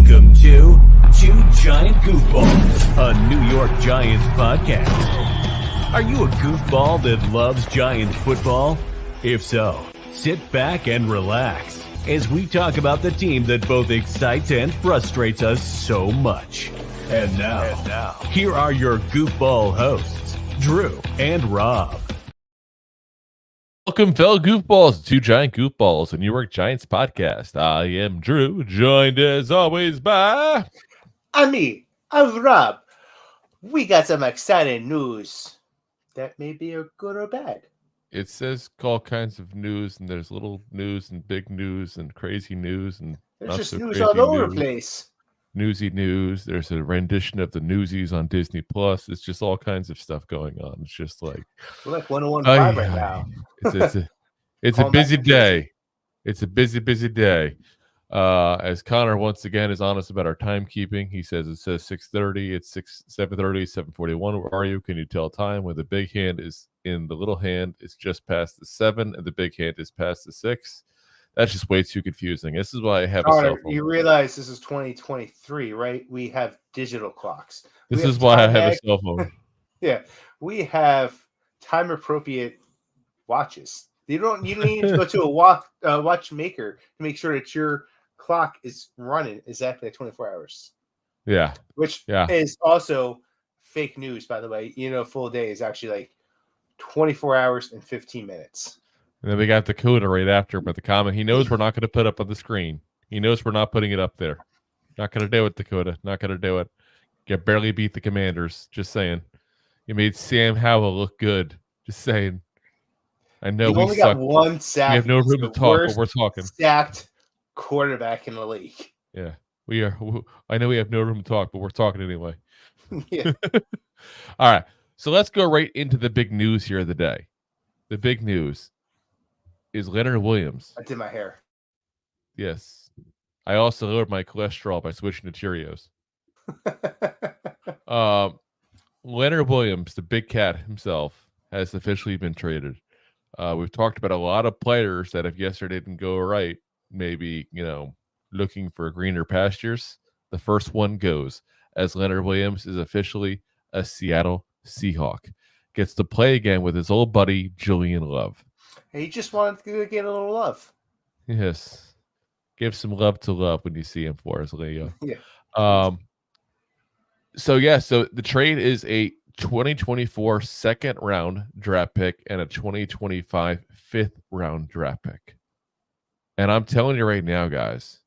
Welcome to Two Giant Goofballs, a New York Giants podcast. Are you a goofball that loves Giants football? If so, sit back and relax as we talk about the team that both excites and frustrates us so much. And now, here are your goofball hosts, Drew and Rob. Welcome, fellow goofballs, to Two Giant Goofballs, a New York Giants podcast. I am Drew, joined as always by... I'm Rob. We got some exciting news that may be good or bad. It says all kinds of news, and there's little news and big news and crazy news and There's not just so news crazy all over news. the place. Newsy news. There's a rendition of the Newsies on Disney Plus. It's just all kinds of stuff going on. It's just like We're like 101.5 right now. It's a busy day. It's a busy day. As Connor once again is honest about our timekeeping, he says it says 6:30. It's 7:30, 7:41. Where are you? Can you tell time? When the big hand is in the little hand, it's just past the 7, and the big hand is past the 6. That's just way too confusing. This is why I have a cell phone. You realize this is 2023, right? We have digital clocks. This is why I have a cell phone. Yeah, we have time-appropriate watches. You don't need to go to a watchmaker to make sure that your clock is running exactly at 24 hours. Yeah. Which is also fake news, by the way. You know, full day is actually like 24 hours and 15 minutes. And then we got Dakota right after, but the comment, he knows we're not going to put up on the screen. He knows we're not putting it up there. Not going to do it, Dakota. Not going to do it. You barely beat the Commanders. Just saying. You made Sam Howell look good. Just saying. I know we only got one sack. We have no room to talk, but we're talking. Sacked quarterback in the league. Yeah, we are. I know we have no room to talk, but we're talking anyway. Yeah. All right. So let's go right into the big news here of the day. The big news is Leonard Williams. I did my hair. Yes. I also lowered my cholesterol by switching to Cheerios. Leonard Williams, the big cat himself, has officially been traded. We've talked about a lot of players that if yesterday didn't go right, maybe, looking for greener pastures. The first one goes as Leonard Williams is officially a Seattle Seahawk. Gets to play again with his old buddy, Julian Love. He just wanted to get a little love. Yes. Give some love to love when you see him for us, Leo. Yeah. So the trade is a 2024 second round draft pick and a 2025 fifth round draft pick. And I'm telling you right now, guys,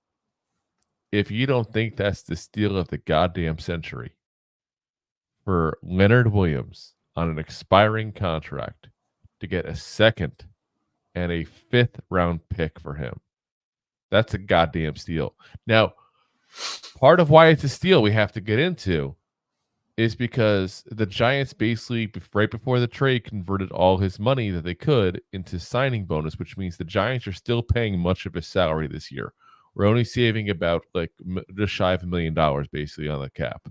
if you don't think that's the steal of the goddamn century for Leonard Williams on an expiring contract to get a second and a fifth round pick for him, that's a goddamn steal. Now, part of why it's a steal we have to get into is because the Giants basically, right before the trade, converted all his money that they could into signing bonus, which means the Giants are still paying much of his salary this year. We're only saving about just shy of $1 million basically on the cap.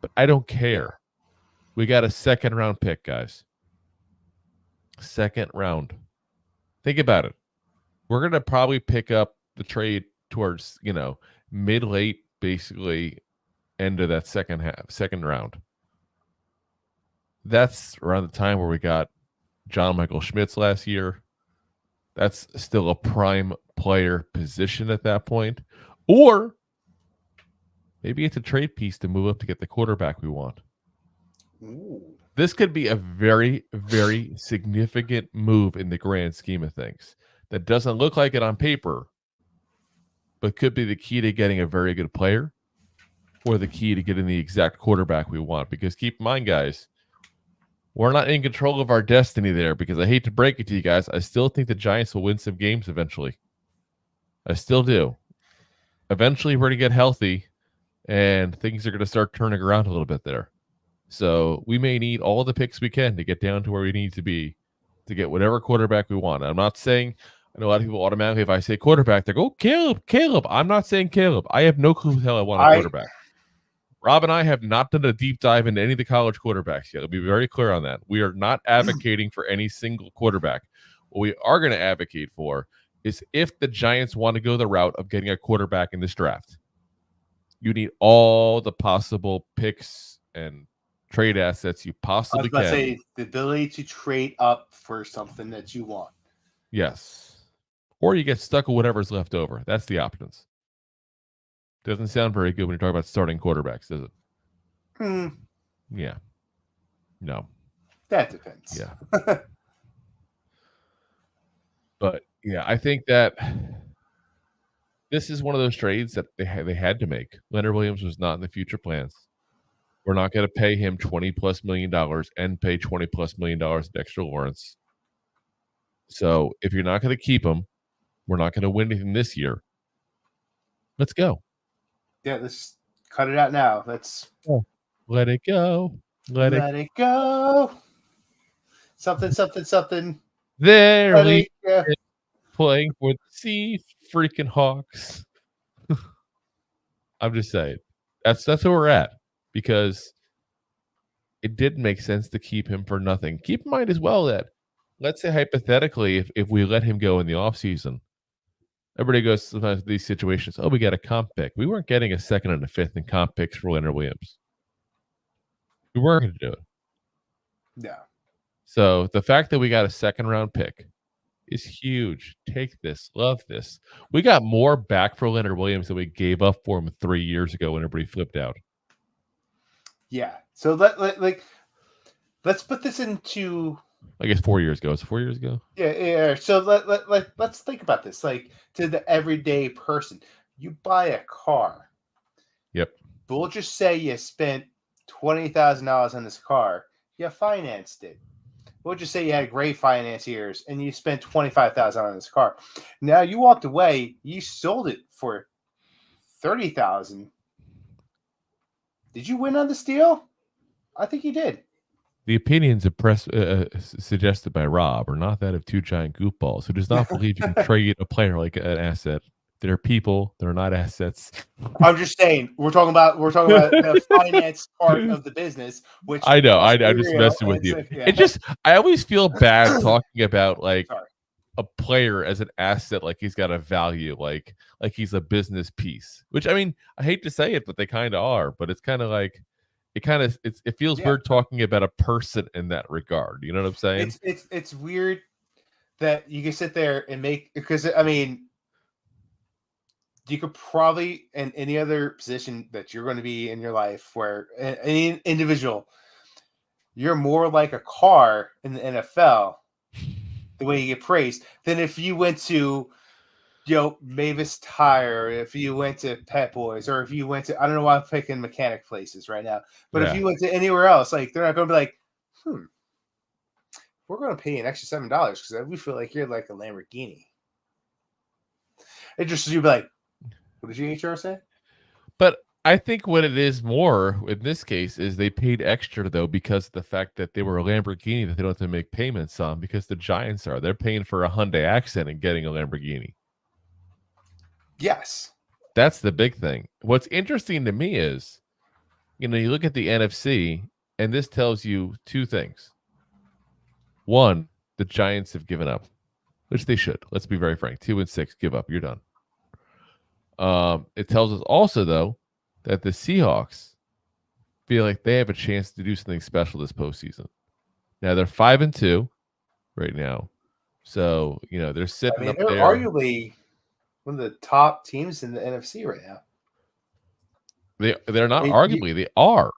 But I don't care. We got a second round pick, guys. Second round. Think about it. We're going to probably pick up the trade towards, mid-late, basically, end of that second round. That's around the time where we got John Michael Schmitz last year. That's still a prime player position at that point. Or maybe it's a trade piece to move up to get the quarterback we want. Ooh. This could be a very, very significant move in the grand scheme of things. That doesn't look like it on paper, but could be the key to getting a very good player or the key to getting the exact quarterback we want. Because keep in mind, guys, we're not in control of our destiny there, because I hate to break it to you guys, I still think the Giants will win some games eventually. I still do. Eventually, we're going to get healthy, and things are going to start turning around a little bit there. So we may need all the picks we can to get down to where we need to be to get whatever quarterback we want. I'm not saying, I know a lot of people automatically, if I say quarterback, they go, Caleb. I'm not saying Caleb. I have no clue who the hell I want a quarterback. Rob and I have not done a deep dive into any of the college quarterbacks yet. I'll be very clear on that. We are not advocating for any single quarterback. What we are going to advocate for is if the Giants want to go the route of getting a quarterback in this draft, You need all the possible picks and trade assets you I was possibly about to can. say the ability to trade up for something that you want. Yes. Or you get stuck with whatever's left over. That's the options. Doesn't sound very good when you're talking about starting quarterbacks, does it? Yeah. No. That depends. Yeah. But yeah, I think that this is one of those trades that they had to make. Leonard Williams was not in the future plans. We're not going to pay him $20+ million and pay $20+ million in extra Lawrence. So if you're not going to keep him, we're not going to win anything this year. Let's go. Yeah, let's cut it out now. Let's let it go. Let it go. Something. There Let we it go. playing for the Sea freaking Hawks. I'm just saying. That's where we're at, because it did make sense to keep him for nothing. Keep in mind as well that, let's say hypothetically, if we let him go in the offseason, everybody goes sometimes to these situations, oh, we got a comp pick. We weren't getting a second and a fifth in comp picks for Leonard Williams. We weren't going to do it. No. So the fact that we got a second round pick is huge. Take this. Love this. We got more back for Leonard Williams than we gave up for him 3 years ago when everybody flipped out. Yeah. So let's put this into, I guess 4 years ago. It's 4 years ago. Yeah. So let's think about this. Like, to the everyday person, you buy a car. Yep. But we'll just say you spent $20,000 on this car. You financed it. We'll just say you had great financiers and you spent $25,000 on this car. Now you walked away. You sold it for $30,000. Did you win on this deal? I think you did. The opinions suggested by Rob are not that of two giant goofballs who does not believe you can trade a player like an asset. They're people. They're not assets. I'm just saying we're talking about the finance part of the business, which I know. I'm just messing with you. Yeah. It just, I always feel bad talking about like Sorry. a player as an asset, like he's got a value, like he's a business piece. Which, I mean, I hate to say it, but they kind of are. But it's kind of like it feels weird talking about a person in that regard. You know what I'm saying? It's weird that you can sit there and make, because I mean, you could probably, in any other position that you're going to be in your life, where any individual, you're more like a car in the NFL, the way you get praised, than if you went to, Mavis Tire, if you went to Pet Boys, or if you went to, I don't know why I'm picking mechanic places right now, but if you went to anywhere else, like, they're not going to be like, we're going to pay you an extra $7 because we feel like you're like a Lamborghini. It just, you'd be like, what did you HR say? But I think what it is more in this case is they paid extra, though, because of the fact that they were a Lamborghini that they don't have to make payments on, because the Giants are. They're paying for a Hyundai Accent and getting a Lamborghini. Yes. That's the big thing. What's interesting to me is, you look at the NFC, and this tells you two things. One, the Giants have given up, which they should. Let's be very frank. 2-6, give up. You're done. It tells us also, though, that the Seahawks feel like they have a chance to do something special this postseason. Now they're 5-2 right now, so they're sitting up they're there. Arguably one of the top teams in the NFC right now. They're not arguably. They are.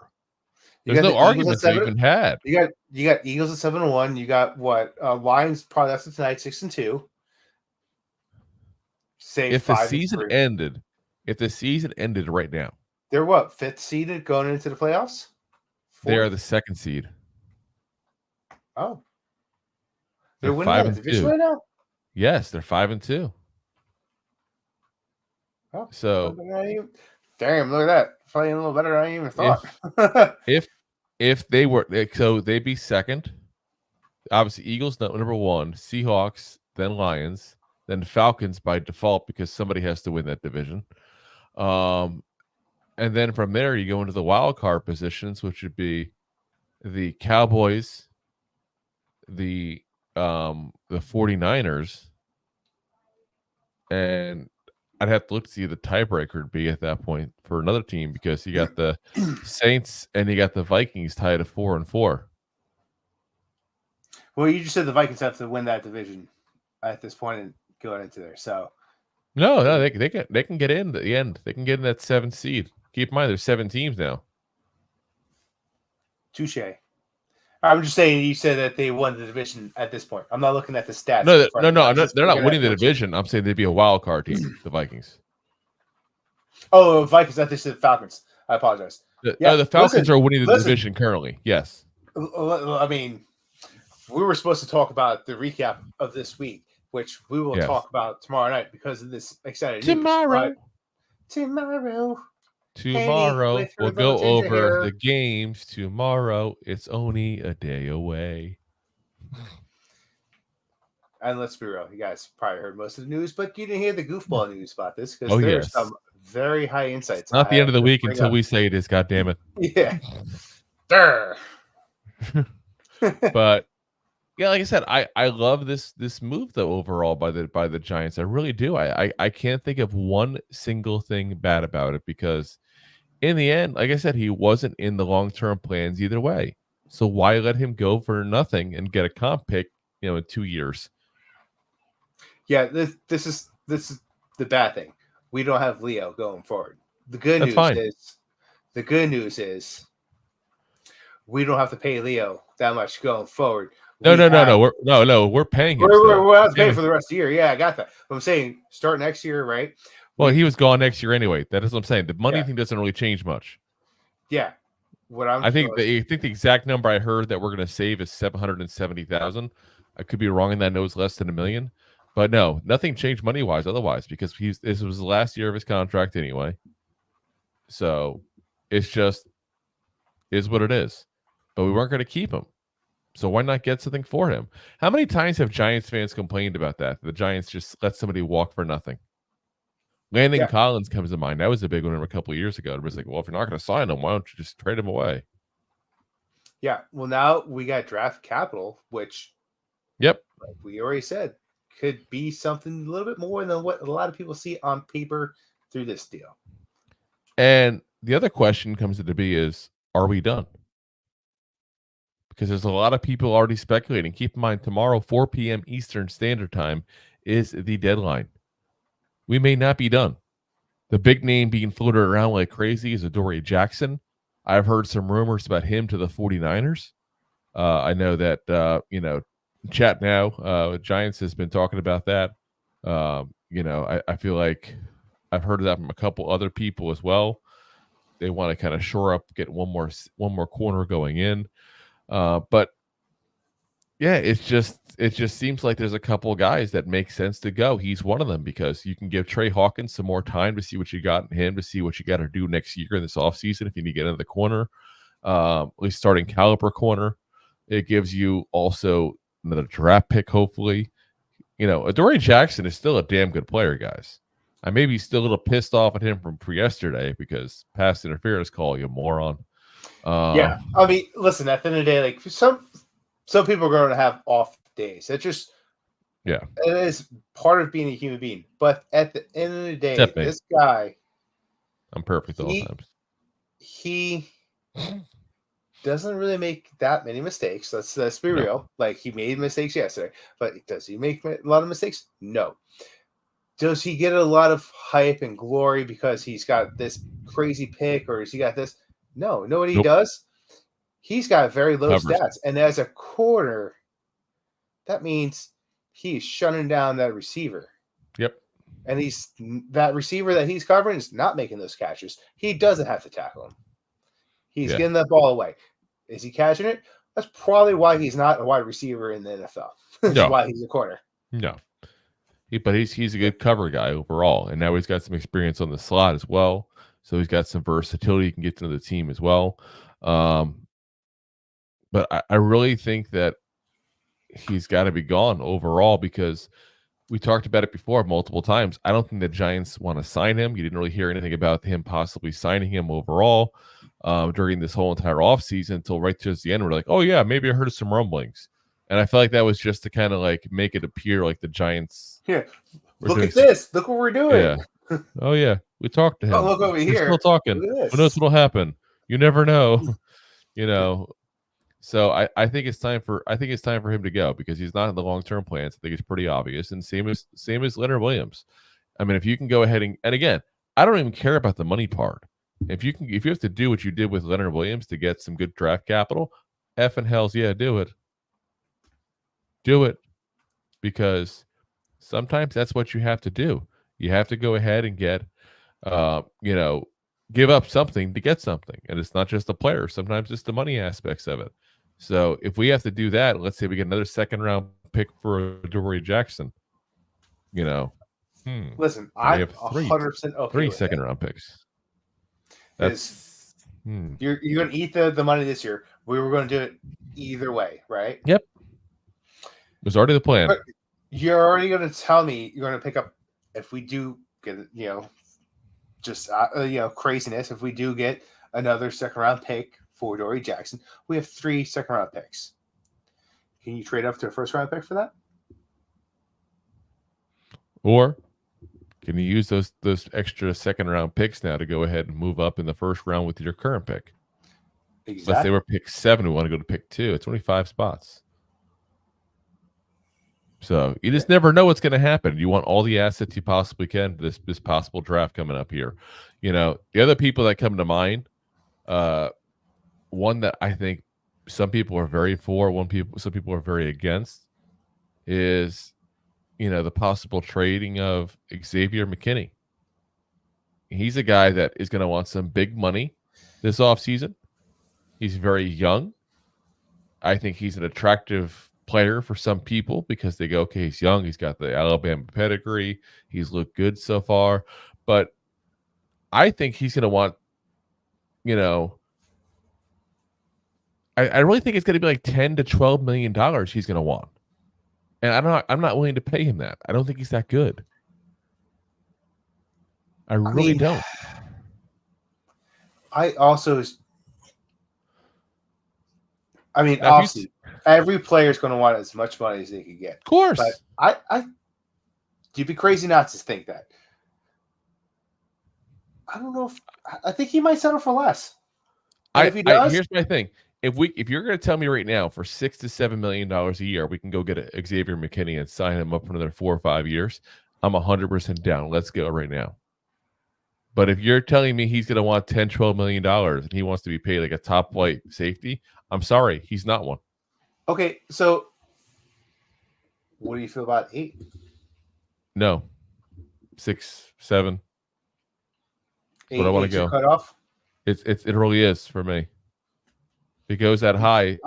There's no arguments they even had. You got Eagles at 7-1. You got what? Lions probably after tonight 6-2. If the season ended right now, they're what, 5th seeded going into the playoffs? 4th? They are the 2nd seed. Oh, they're winning that division right now. Yes, they're 5-2. Oh, so damn, look at that, playing a little better than I even thought. If they were, so they'd be 2nd. Obviously, Eagles number 1, Seahawks, then Lions, then Falcons by default because somebody has to win that division. And then from there, you go into the wild card positions, which would be the Cowboys, the 49ers, and I'd have to look to see the tiebreaker would be at that point for another team because you got the Saints and you got the Vikings tied at 4-4. Well, you just said the Vikings have to win that division at this point and going into there. So No, they can get in at the end. They can get in that 7th seed. Keep in mind, there's 7 teams now. touche. I'm just saying you said that they won the division at this point. I'm not looking at the stats. No. They're not winning the division. I'm saying they'd be a wild card team, the Vikings. Oh, Vikings. I think the Falcons. I apologize. The Falcons are winning the division currently. Yes. I mean, we were supposed to talk about the recap of this week, which we will talk about tomorrow night because of this exciting tomorrow. Tomorrow we'll go over the games. Tomorrow, it's only a day away. And let's be real, you guys probably heard most of the news, but you didn't hear the goofball news about this because there's some very high insights. It's not the end of the week until we say it is. God damn it! Yeah. But yeah, like I said, I love this move though overall by the Giants. I really do. I can't think of one single thing bad about it because in the end, like I said, he wasn't in the long-term plans either way. So why let him go for nothing and get a comp pick, in 2 years? Yeah, this is the bad thing. We don't have Leo going forward. The good news is we don't have to pay Leo that much going forward. No. We're paying him. We're have to pay for the rest of the year. Yeah, I got that. But I'm saying start next year, right? Well, he was gone next year anyway. That is what I'm saying. The money thing doesn't really change much. Yeah. I think the exact number I heard that we're going to save is $770,000. I could be wrong, and that knows less than $1 million. But no, nothing changed money wise otherwise because this was the last year of his contract anyway. So it's just is what it is. But we weren't going to keep him. So why not get something for him? How many times have Giants fans complained about that? The Giants just let somebody walk for nothing. Landon Collins comes to mind. That was a big one a couple of years ago. It was like, well, if you're not going to sign him, why don't you just trade him away? Yeah. Well, now we got draft capital, which, like we already said, could be something a little bit more than what a lot of people see on paper through this deal. And the other question comes to be is, are we done? Because there's a lot of people already speculating. Keep in mind, tomorrow, 4 p.m. Eastern Standard Time is the deadline. We may not be done. The big name being floated around like crazy is Adoree Jackson. I've heard some rumors about him to the 49ers. I know that, Chat Now, Giants has been talking about that. I feel like I've heard of that from a couple other people as well. They want to kind of shore up, get one more corner going in. But yeah, it just seems like there's a couple of guys that make sense to go. He's one of them because you can give Trey Hawkins some more time to see what you got in him, to see what you got to do next year in this offseason if you need to get into the corner, at least starting caliber corner. It gives you also another draft pick, hopefully. Adoree Jackson is still a damn good player, guys. I may be still a little pissed off at him from yesterday because pass interference call, you moron. I mean, listen, at the end of the day, like some people are going to have off days. It's just, it is part of being a human being. But at the end of the day, this guy, I'm perfect all the times. He doesn't really make that many mistakes. Let's be real. Like, he made mistakes yesterday, but does he make a lot of mistakes? No. Does he get a lot of hype and glory because he's got this crazy pick or has he got this? No, you know what he does? He's got very low stats. And as a corner, that means he's shutting down that receiver. Yep. And that receiver that he's covering is not making those catches. He doesn't have to tackle him. He's getting that ball away. Is he catching it? That's probably why he's not a wide receiver in the NFL. That's why he's a corner. No. But he's a good cover guy overall. And now he's got some experience on the slot as well. So he's got some versatility. He can get to the team as well. But I really think that he's got to be gone overall because we talked about it before multiple times. I don't think the Giants want to sign him. You didn't really hear anything about him possibly signing him overall during this whole entire offseason until right towards the end. We're like, oh, yeah, maybe I heard some rumblings. And I felt like that was just to kind of like make it appear like the Giants. Yeah. Look at this. Look what we're doing. Yeah. Oh yeah, we talked to him. Oh, look over We're here. still talking. Look at Who knows this. what'll happen? You never know. You know. So I think it's time for him to go because he's not in the long term plans. I think it's pretty obvious. And same as Leonard Williams. I mean, if you can go ahead and again, I don't even care about the money part. If you have to do what you did with Leonard Williams to get some good draft capital, effing hells yeah, do it. Do it. Because sometimes that's what you have to do. You have to go ahead and get give up something to get something. And it's not just the player. Sometimes it's the money aspects of it. So if we have to do that, let's say we get another second round pick for Adoree Jackson, Listen, we I'm have 100% okay three with second that. round picks. You're going to eat the money this year. We were going to do it either way, right? Yep. It was already the plan. But you're already going to tell me you're going to pick up if we do get craziness. If we do get another second round pick for Adoree Jackson, we have 3 second round picks. Can you trade up to a first round pick for that? Or can you use those extra second round picks now to go ahead and move up in the first round with your current pick? Exactly. Let's say we're pick 7, we want to go to pick 2. It's only 5 spots. So you just never know what's going to happen. You want all the assets you possibly can for this possible draft coming up here. The other people that come to mind, one that I think some people are very for, some people are very against, is the possible trading of Xavier McKinney. He's a guy that is going to want some big money this offseason. He's very young. I think he's an attractive player for some people because they go, okay, he's young. He's got the Alabama pedigree. He's looked good so far. But I think he's going to want, I really think it's going to be like $10 to $12 million he's going to want. And I'm not willing to pay him that. I don't think he's that good. I really don't. Obviously, every player is going to want as much money as they can get. Of course. But you'd be crazy not to think that. I don't know I think he might settle for less. If he does, here's my thing. If you're going to tell me right now for $6 to $7 million a year, we can go get a Xavier McKinney and sign him up for another 4 or 5 years, I'm 100% down. Let's go right now. But if you're telling me he's going to want $10, $12 million and he wants to be paid like a top flight safety, I'm sorry, he's not one. Okay, so what do you feel about 8? No, 6, 7. 8, where I want to go. Cut off. It really is for me. If it goes that high,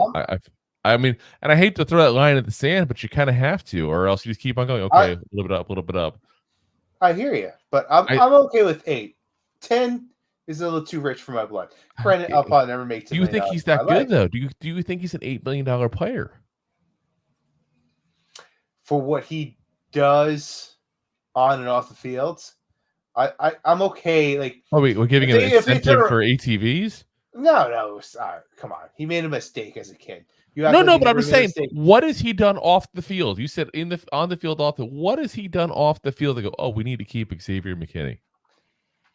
I mean, and I hate to throw that line in the sand, but you kind of have to, or else you just keep on going. Okay, a little bit up. I hear you, but I'm okay with 8. 10 is a little too rich for my blood. Granted, I'll probably never make $10 million. Do you think he's that good though? Do you think he's an $8 million player? For what he does on and off the fields, I'm okay. Like, we're giving him an incentive for ATVs. No, come on. He made a mistake as a kid. But I'm just saying, what has he done off the field? You said on the field, off the. What has he done off the field to go? Oh, we need to keep Xavier McKinney.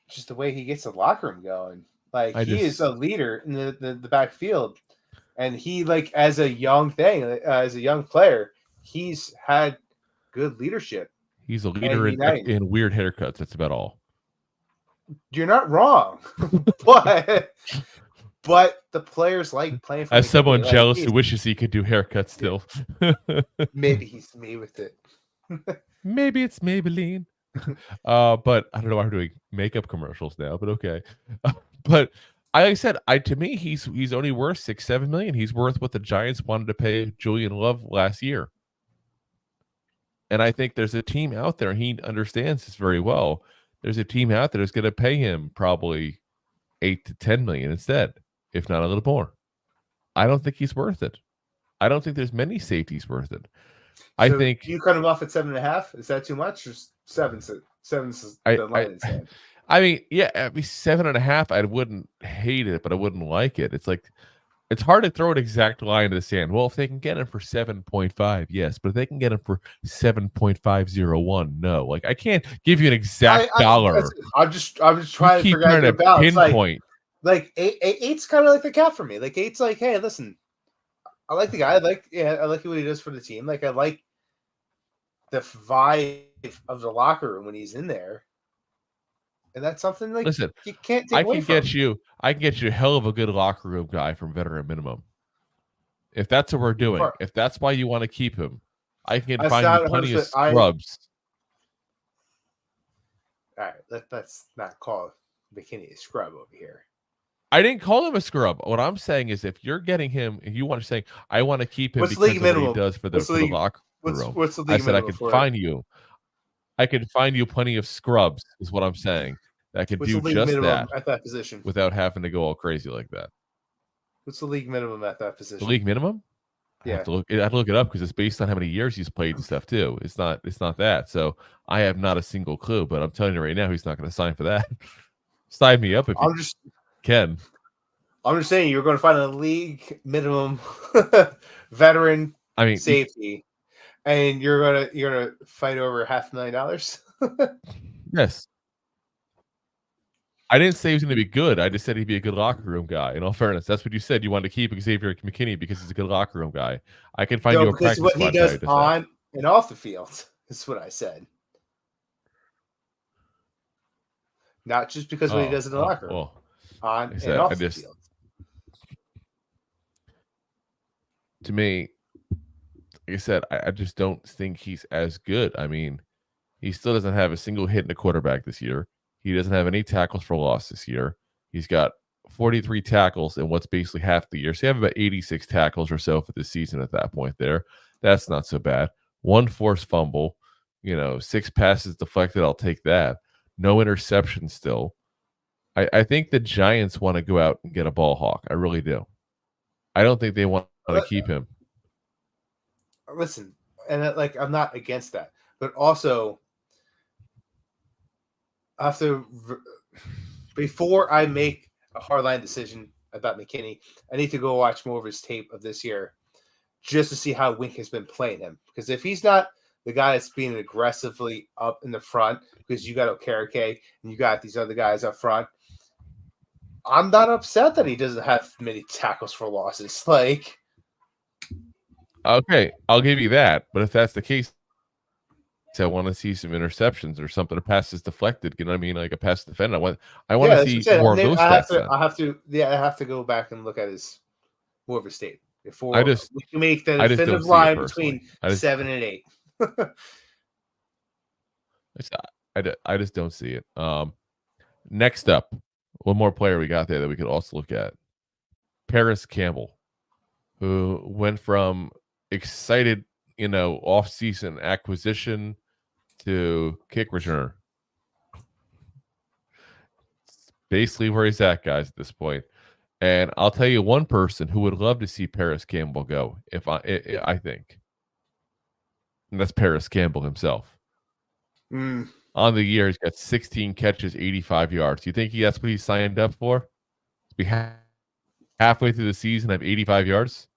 Just the way he gets the locker room going. Like he is a leader in the backfield, and he as a young player, he's had good leadership. He's a leader in weird haircuts. That's about all. You're not wrong, but the players like playing. As someone jealous who wishes he could do haircuts still. Maybe he's me with it. Maybe it's Maybelline. But I don't know why we're doing makeup commercials now, but okay. But like I said, to me, he's only worth $6-7 million. He's worth what the Giants wanted to pay Julian Love last year. And I think there's a team out there, and he understands this very well. There's a team out there that's going to pay him probably $8 to $10 million instead, if not a little more. I don't think he's worth it. I don't think there's many safeties worth it. I think you cut him off at 7.5. Is that too much? Or 7? 7's the line. I mean, yeah, at least 7.5. I wouldn't hate it, but I wouldn't like it. It's like It's hard to throw an exact line in the sand. Well, if they can get him for 7.5, yes, but if they can get him for 7.501, no. Like I can't give you an exact dollar. I'm just trying to figure out their balance. Like eight's kind of like the cap for me. Like eight's like, hey, listen, I like the guy. I like what he does for the team. Like I like the vibe of the locker room when he's in there. And that's something like listen, you can't take away from. I can get you a hell of a good locker room guy from veteran minimum. If that's what we're doing, if that's why you want to keep him, I can find you plenty of scrubs. All right, let's not call McKinney a scrub over here. I didn't call him a scrub. What I'm saying is, if you're getting him, if you want to say, I want to keep him because of what he does for the locker room. What's the league I said I could find you. I could find you plenty of scrubs, is what I'm saying. That can do just that at that position without having to go all crazy like that. What's the league minimum at that position? The league minimum? Yeah. I have to look it up because it's based on how many years he's played and stuff too. It's not that. So I have not a single clue, but I'm telling you right now, he's not going to sign for that. Sign me up if you can. I'm just saying you're going to find a league minimum veteran safety, and you're gonna fight over $500,000. Yes. I didn't say he was going to be good. I just said he'd be a good locker room guy. In all fairness, that's what you said. You wanted to keep Xavier McKinney because he's a good locker room guy. I can find you a practice what he does on and off the field. That's what I said. Not just because what he does in the locker room. On and off the field. To me, like I said, I just don't think he's as good. I mean, he still doesn't have a single hit in the quarterback this year. He doesn't have any tackles for loss this year. He's got 43 tackles in what's basically half the year. So you have about 86 tackles or so for the season at that point there. That's not so bad. 1 forced fumble, 6 passes deflected. I'll take that. No interception still. I think the Giants want to go out and get a ball hawk. I really do. I don't think they want to keep him. Listen, and I'm not against that. But also, before I make a hardline decision about McKinney, I need to go watch more of his tape of this year just to see how Wink has been playing him. Because if he's not the guy that's being aggressively up in the front, because you got Okereke and you got these other guys up front, I'm not upset that he doesn't have many tackles for losses. Okay, I'll give you that. But if that's the case, I want to see some interceptions or something. A pass is deflected. You know what I mean? Like a pass defended. I want to see more of those stats. I have to go back and look at more of his tape before we can make the definitive line between 7 and 8. I just don't see it. Next up, one more player we got there that we could also look at. Paris Campbell, who went from excited, off-season acquisition to kick returner. It's basically where he's at, guys, at this point. And I'll tell you one person who would love to see Paris Campbell go, I think. And that's Paris Campbell himself. On the year, he's got 16 catches, 85 yards. Do you think that's what he signed up for? To be halfway through the season, have 85 yards?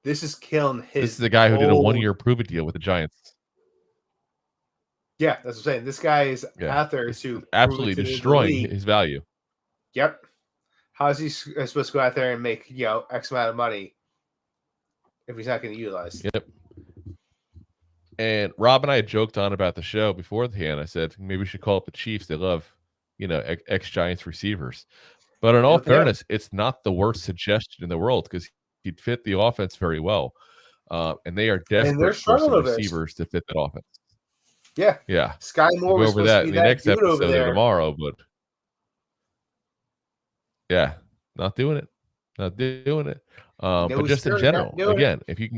This is killing his. This is the guy who did a 1-year prove-it deal with the Giants. Yeah, that's what I'm saying. This guy is out there to absolutely destroying his value. Yep. How is he supposed to go out there and make X amount of money if he's not going to utilize? Yep. And Rob and I had joked on about the show beforehand. I said maybe we should call up the Chiefs. They love, ex-Giants receivers. But in all fairness, it's not the worst suggestion in the world because he'd fit the offense very well. And they are desperate for some receivers to fit that offense. Yeah. Yeah. Sky Moore was over that in the next episode tomorrow, but not doing it. But just in general, again, if you can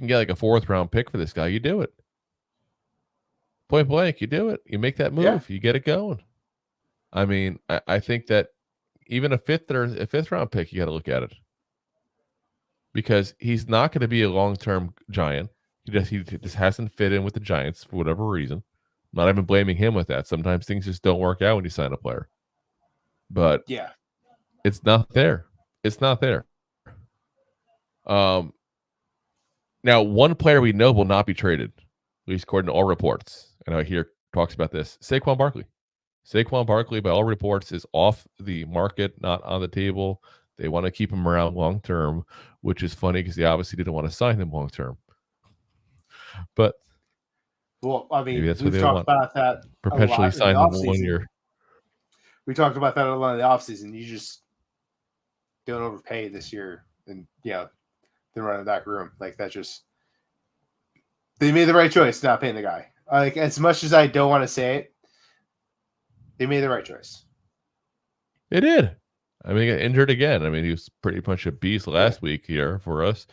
get like a 4th round pick for this guy, you do it. Point blank, you do it. You make that move, you get it going. I mean, I think that even a 5th round pick, you got to look at it. Because he's not going to be a long-term Giant. He just hasn't fit in with the Giants for whatever reason. I'm not even blaming him with that. Sometimes things just don't work out when you sign a player. But It's not there. It's not there. Now, one player we know will not be traded, at least according to all reports, and I hear talks about this, Saquon Barkley. Saquon Barkley, by all reports, is off the market, not on the table. They want to keep him around long term, which is funny because they obviously didn't want to sign him long term. But well, I mean, we've talked about that perpetually sign him 1 year. We talked about that a lot in the offseason. You just don't overpay this year, and then run the back room like that. Just they made the right choice not paying the guy. Like as much as I don't want to say it, they made the right choice. They did. I mean, he got injured again. I mean, he was pretty much a beast last week here for us.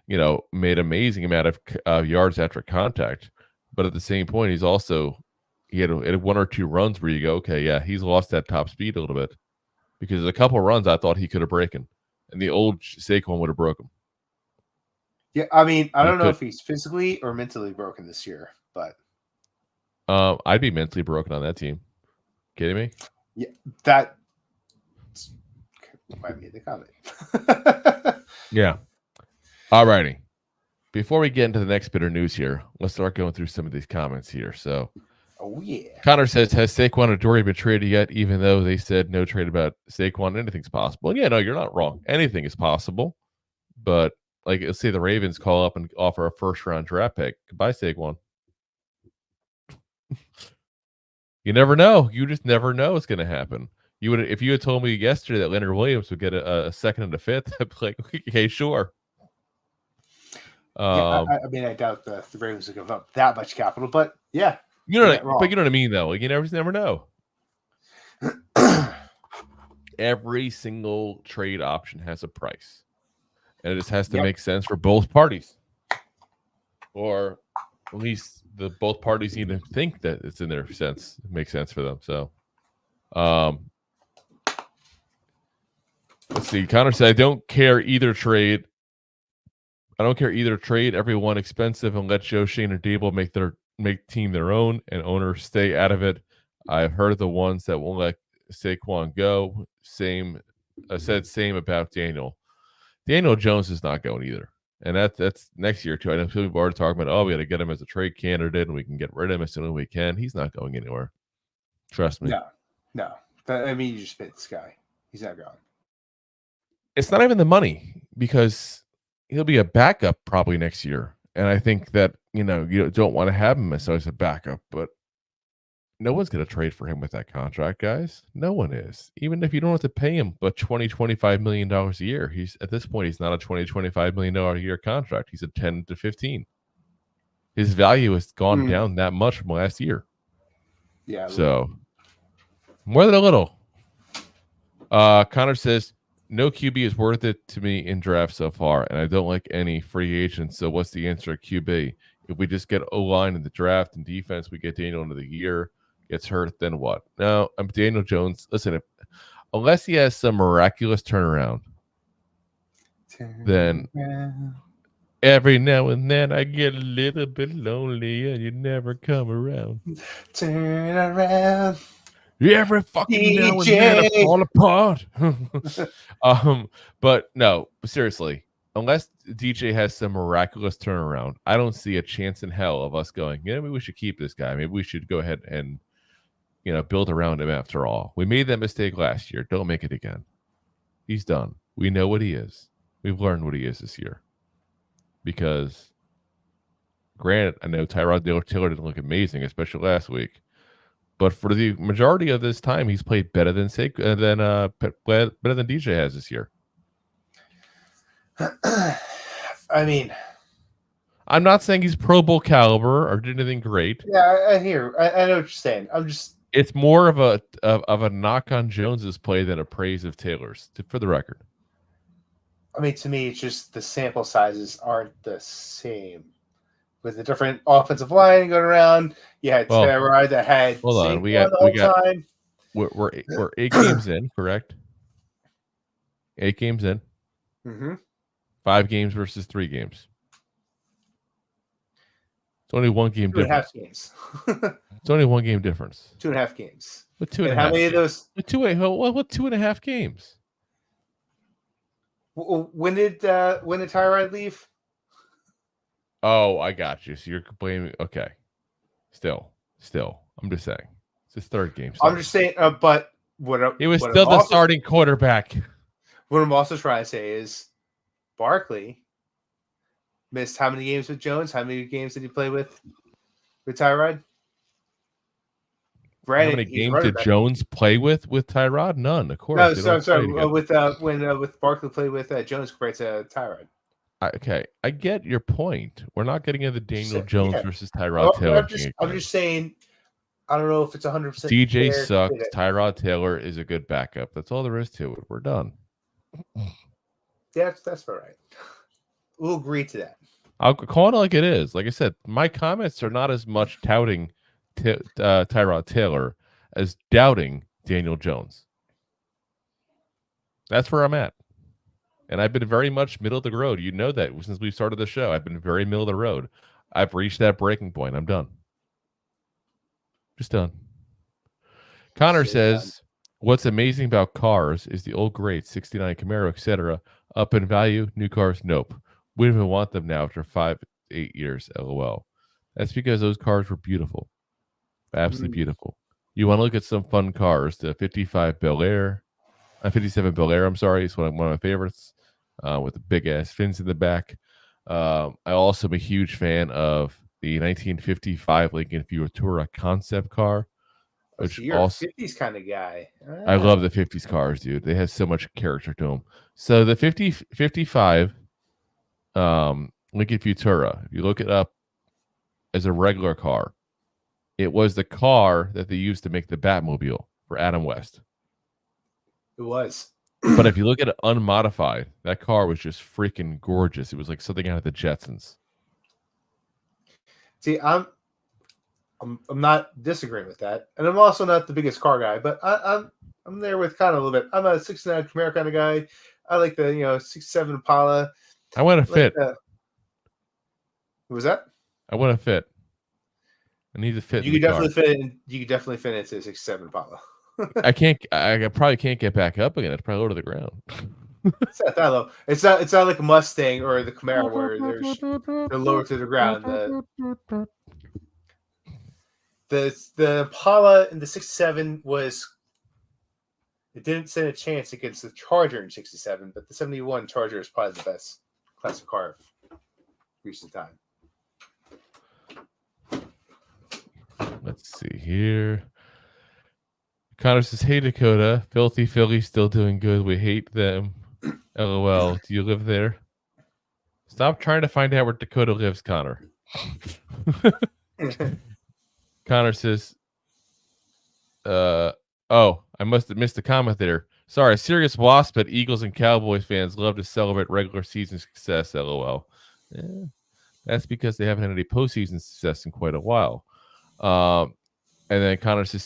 Made amazing amount of yards after contact. But at the same point, he had 1 or 2 runs where you go, okay, yeah, he's lost that top speed a little bit. Because there's a couple of runs I thought he could have broken. And the old Saquon would have broke him. Yeah, I mean, I don't know if he's physically or mentally broken this year, but I'd be mentally broken on that team. Kidding me? Yeah, that might be the comment. Yeah. All righty. Before we get into the next bit of news here, let's start going through some of these comments here. So, Connor says, has Saquon and Adoree been traded yet? Even though they said no trade about Saquon, anything's possible. And no, you're not wrong. Anything is possible. But let's say the Ravens call up and offer a first-round draft pick. Goodbye, Saquon. You never know. You just never know what's going to happen. If you had told me yesterday that Leonard Williams would get a second and a fifth, I'd be like, okay, sure. I mean, I doubt the Ravens will give up that much capital, but yeah, you know what I mean, though. You never know. Every single trade option has a price, and it just has to make sense for both parties, or at least both parties need to think that it's in their sense, it makes sense for them. So, let's see. Connor said, I don't care either trade. Everyone expensive, and let Joe, Shane, or Dable make team their own, and owners stay out of it. I've heard the ones that won't let Saquon go. Same about Daniel. Daniel Jones is not going either, and that's next year too. I know people are talking about, we got to get him as a trade candidate, and we can get rid of him as soon as we can. He's not going anywhere. Trust me. No. I mean, you just paid this guy. He's not going. It's not even the money, because he'll be a backup probably next year. And I think that, you don't want to have him as a backup, but no one's going to trade for him with that contract, guys. No one is. Even if you don't have to pay him but $20-25 million a year. At this point, he's not a $20-25 million a year contract. He's a 10 to 15. His value has gone down that much from last year. Yeah. So more than a little. Connor says, no QB is worth it to me in draft so far, and I don't like any free agents. So what's the answer at QB? If we just get O-line in the draft and defense, we get Daniel into the year, gets hurt, then what? No, I'm Daniel Jones. Listen, unless he has some miraculous turnaround, then every now and then I get a little bit lonely and you never come around. Turn around. Every fucking now and then I fall apart. But no, seriously, unless DJ has some miraculous turnaround, I don't see a chance in hell of us going, maybe we should keep this guy. Maybe we should go ahead and, build around him after all. We made that mistake last year. Don't make it again. He's done. We know what he is. We've learned what he is this year. Because, granted, I know Tyrod Taylor didn't look amazing, especially last week. But for the majority of this time, he's played better than DJ has this year. I mean, I'm not saying he's Pro Bowl caliber or did anything great. Yeah, I hear. I know what you're saying. It's more of a knock on Jones's play than a praise of Taylor's, for the record. I mean, to me, it's just the sample sizes aren't the same. With the different offensive line going around, you had Tyrod that had. Hold on, we're 8 games in, correct? 8 games in. Mm-hmm. 5 games versus 3 games. It's only 1 game difference. 2.5 games. It's only 1 game difference. 2.5 games. With 2.5. How many of those? With 2.5 games? When did Tyrod leave? Oh, I got you. So you're blaming. Okay. Still. I'm just saying. It's his third game. I'm just saying. But he was what still I'm the also, starting quarterback. What I'm also trying to say is, Barkley missed how many games with Jones? How many games did he play with Tyrod? How many games did Jones play with Tyrod? None, of course. No, so I'm sorry. With Barkley played with Jones compared to Tyrod. Okay, I get your point. We're not getting into Daniel Jones versus Tyrod I'm Taylor. I'm just saying. I don't know if it's 100%. DJ sucks. Tyrod Taylor is a good backup. That's all there is to it. We're done. Yeah, that's all right. We'll agree to that. I'll call it like it is. Like I said, my comments are not as much touting Tyrod Taylor as doubting Daniel Jones. That's where I'm at. And I've been very much middle of the road. You know that since we started the show. I've been very middle of the road. I've reached that breaking point. I'm done. Just done. Connor says, what's amazing about cars is the old great 69 Camaro, etc. Up in value, new cars, nope. We don't even want them now after 5-8 years, LOL. That's because those cars were beautiful. Absolutely beautiful. You want to look at some fun cars, the 57 Bel Air, I'm sorry, it's one of my favorites, with the big-ass fins in the back. I also am a huge fan of the 1955 Lincoln Futura concept car. Which you're also, a 50s kind of guy. I love the 50s cars, dude. They have so much character to them. So the 55 Lincoln Futura, if you look it up as a regular car, it was the car that they used to make the Batmobile for Adam West. It was. But if you look at it unmodified, that car was just freaking gorgeous. It was like something out of the Jetsons. See, I'm not disagreeing with that, and I'm also not the biggest car guy, but I'm there with kind of a little bit. I'm a 69 Camaro kind of guy. I like the 67 Impala. I want to fit. What was that? I want to fit. I need to fit. You could definitely fit in. You could definitely fit into a 67 Impala. I can't. I probably can't get back up again. It's probably low to the ground. It's not that low. It's not like a Mustang or the Camaro where they're lower to the ground. The Impala in the 67 it didn't stand a chance against the Charger in 67, but the 71 Charger is probably the best classic car of recent time. Let's see here. Connor says, hey, Dakota. Filthy Philly still doing good. We hate them. LOL. Do you live there? Stop trying to find out where Dakota lives, Connor. Connor says, I must have missed a comment there. Sorry, serious wasp, but Eagles and Cowboys fans love to celebrate regular season success, LOL. Yeah, that's because they haven't had any postseason success in quite a while. And then Connor says,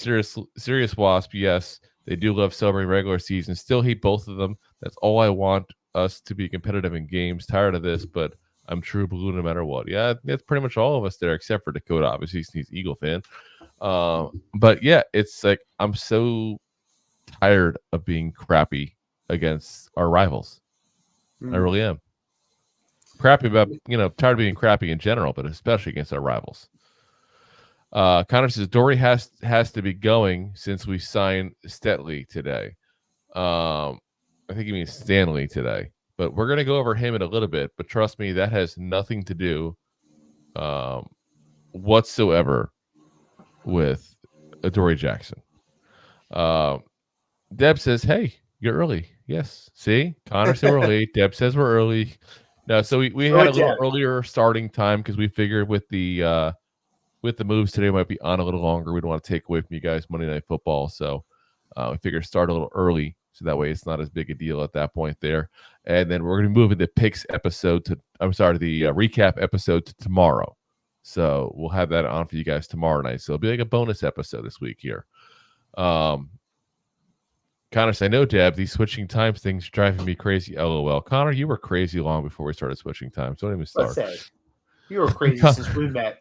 serious wasp, yes, they do love celebrating regular season. Still hate both of them. That's all I want, us to be competitive in games. Tired of this, but I'm true blue no matter what. Yeah, that's pretty much all of us there, except for Dakota. Obviously, he's an Eagle fan. But yeah, it's like I'm so tired of being crappy against our rivals. I really am. Crappy about, tired of being crappy in general, but especially against our rivals. Connor says Dory has to be going since we signed Stetley today. I think he means Stanley today, but we're going to go over him in a little bit. But trust me, that has nothing to do whatsoever with Adoree Jackson. Deb says, hey, you're early. Yes. See, Connor said we're late. Deb says we're early. No, so we had a little earlier starting time because we figured with the moves today might be on a little longer. We don't want to take away from you guys Monday Night Football, so we figured start a little early so that way it's not as big a deal at that point there. And then we're going to move the picks episode the recap episode to tomorrow. So we'll have that on for you guys tomorrow night. So it'll be like a bonus episode this week here. Connor says, I know, Deb, these switching times things driving me crazy. LOL. Connor, you were crazy long before we started switching times. Don't even start. Let's say you were crazy since we met.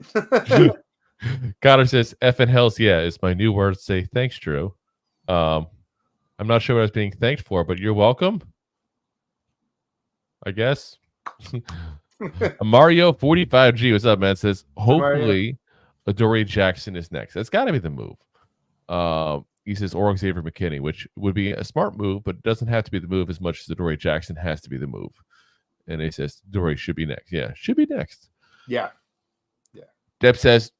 Connor says, F and hells yeah is my new word to say thanks, Drew. I'm not sure what I was being thanked for, but you're welcome. I guess. Mario 45G, what's up, man? Says hopefully Adoree Jackson is next. That's got to be the move. He says or Xavier McKinney, which would be a smart move, but it doesn't have to be the move as much as Adoree Jackson has to be the move. And he says Adoree should be next. Yeah, should be next. Yeah. Deb says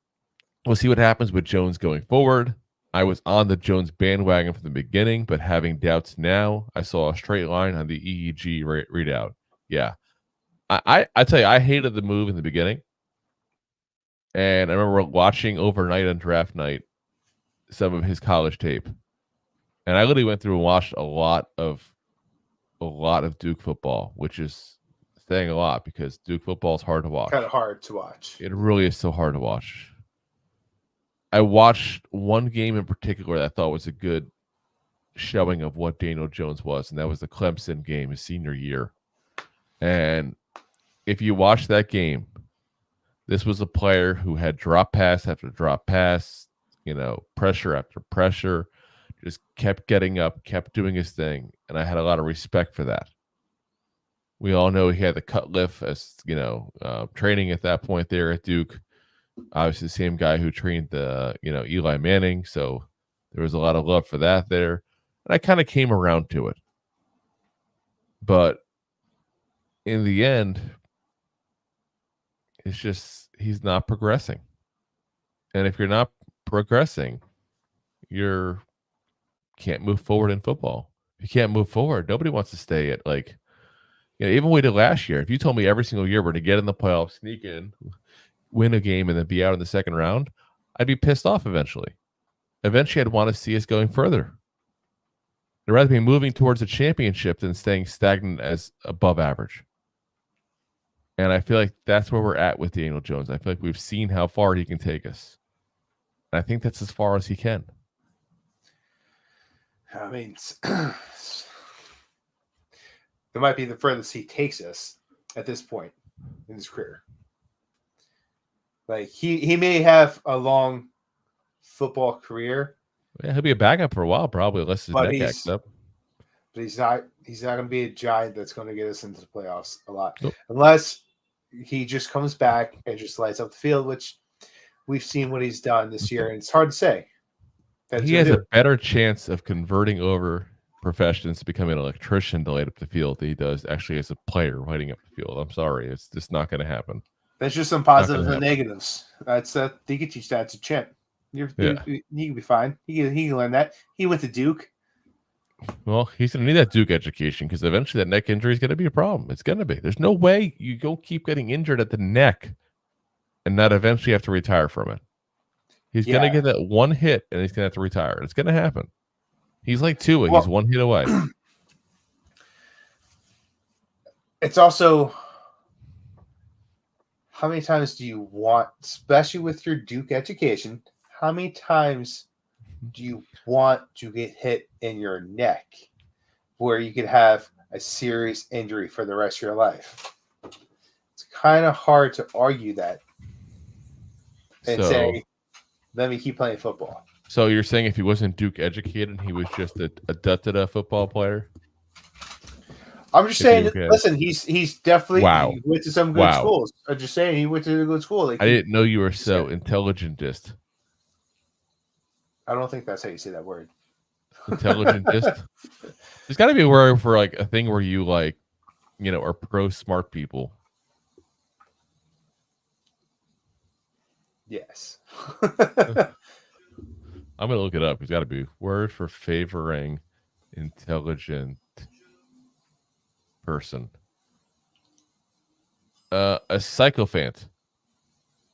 we'll see what happens with Jones going forward. I was on the Jones bandwagon from the beginning, but having doubts now. I saw a straight line on the EEG readout. Yeah. I tell you, I hated the move in the beginning. And I remember watching overnight on draft night some of his college tape. And I literally went through and watched a lot of Duke football, which is saying a lot because Duke football is hard to watch. Kind of hard to watch. It really is so hard to watch. I watched one game in particular that I thought was a good showing of what Daniel Jones was, and that was the Clemson game his senior year. And if you watch that game, this was a player who had drop pass after drop pass, pressure after pressure, just kept getting up, kept doing his thing, and I had a lot of respect for that. We all know he had the cut lift as, training at that point there at Duke. Obviously, the same guy who trained the, Eli Manning. So there was a lot of love for that there. And I kind of came around to it. But in the end, it's just he's not progressing. And if you're not progressing, you can't move forward in football. If you can't move forward, nobody wants to stay at even we did last year. If you told me every single year we're going to get in the playoffs, sneak in, win a game, and then be out in the second round, I'd be pissed off eventually. Eventually, I'd want to see us going further. I'd rather be moving towards a championship than staying stagnant as above average. And I feel like that's where we're at with Daniel Jones. I feel like we've seen how far he can take us. And I think that's as far as he can. I mean, it might be the furthest he takes us at this point in his career. Like he may have a long football career. Yeah, he'll be a backup for a while, probably, unless his neck acts up. But he's not going to be a giant that's going to get us into the playoffs a lot. Nope. Unless he just comes back and just lights up the field, which we've seen what he's done this year, and it's hard to say. He has a better chance of converting over professions to become an electrician to light up the field than he does actually as a player lighting up the field. I'm sorry. It's just not going to happen. That's just some positives and negatives. That's you can teach that to Chimp. You can be fine. He can learn that. He went to Duke. Well, he's going to need that Duke education because eventually that neck injury is going to be a problem. It's going to be. There's no way you go keep getting injured at the neck and not eventually have to retire from it. He's going to get that one hit and he's going to have to retire. It's going to happen. He's like Tua. He's one hit away. It's also, how many times do you want, especially with your Duke education, how many times do you want to get hit in your neck where you could have a serious injury for the rest of your life? It's kind of hard to argue that and say, let me keep playing football. So you're saying if he wasn't Duke educated, he was just a da-da-da football player? I'm just saying, listen, he's definitely he went to some good schools. I'm just saying he went to a good school. I didn't know you were so intelligentist. I don't think that's how you say that word. Intelligentist? There's got to be a word for like a thing where you are pro smart people. Yes. I'm going to look it up. There's got to be a word for favoring intelligent person. A sycophant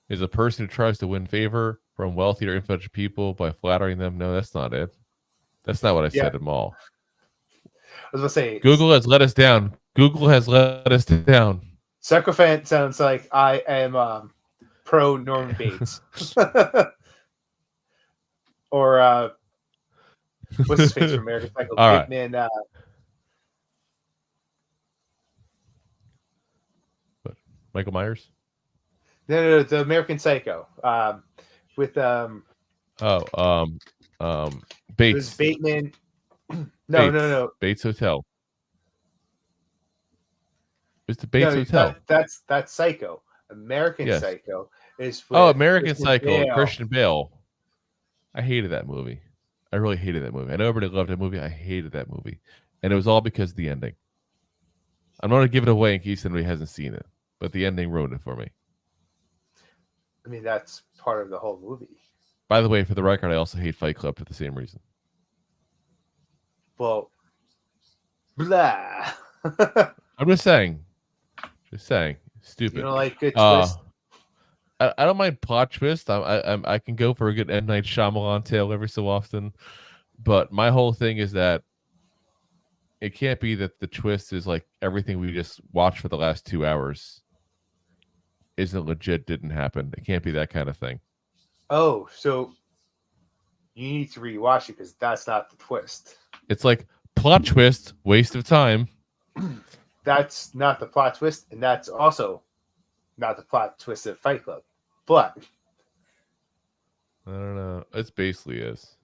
is a person who tries to win favor from wealthy or influential people by flattering them. No, that's not it. That's not what I said at all. I was going to say, Google has let us down. Google has let us down. Sycophant sounds like I am pro Norman Bates. Or what's his face from American Psycho? All right. Man, Michael Myers? No, the American Psycho. With Bates. It was Bateman. No. Bates Hotel. It's the Bates No, Hotel. that's Psycho. American Yes. Psycho is Oh, with American Christian Psycho, Bale. Christian Bale. I hated that movie. I really hated that movie. I know everybody loved that movie. I hated that movie. And it was all because of the ending. I'm not going to give it away in case anybody hasn't seen it, but the ending ruined it for me. I mean, that's part of the whole movie. By the way, for the record, I also hate Fight Club for the same reason. Well, blah. I'm just saying. Stupid. You don't like good twist? I don't mind plot twist. I can go for a good M. Night Shyamalan tale every so often, but my whole thing is that it can't be that the twist is like everything we just watched for the last 2 hours isn't legit, didn't happen. It can't be that kind of thing. Oh, so you need to rewatch it because that's not the twist. It's like plot twist, waste of time. That's not the plot twist, and that's also not the plot twist of Fight Club. But I don't know. It basically is.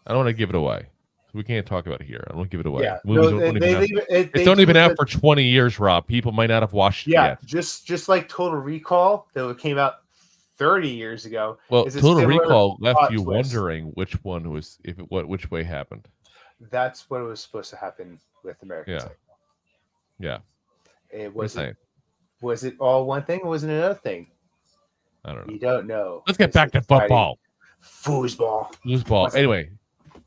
I don't want to give it away. We can't talk about it here. I don't want to give it away. yeah, It's only been out for 20 years, Rob. People might not have watched it yet. just like Total Recall that came out 30 years ago. Well, is a Total similar Recall left plot you twist. wondering which one was which way happened. That's what was supposed to happen with American Yeah. Psycho. Yeah. It What am I saying? was it all one thing or was it another thing? I don't know. You don't know. Let's get back to football. Foosball. Foosball. Anyway.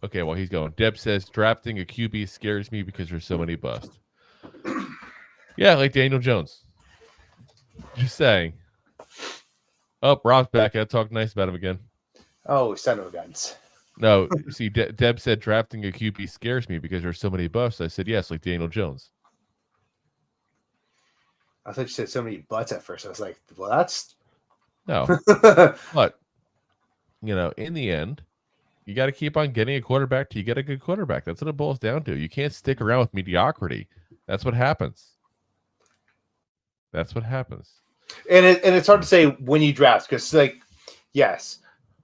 Okay, well, he's going. Deb says drafting a QB scares me because there's so many busts. Yeah, like Daniel Jones. Just saying. Oh, Rob's back. I talk nice about him again. Oh, son of a guns. No, see, Deb said drafting a QB scares me because there's so many busts. I said yes, like Daniel Jones. I thought you said so many butts at first. I was like, well, that's No, but in the end, you got to keep on getting a quarterback till you get a good quarterback. That's what it boils down to. You can't stick around with mediocrity. That's what happens. And it's hard to say when you draft because, yes,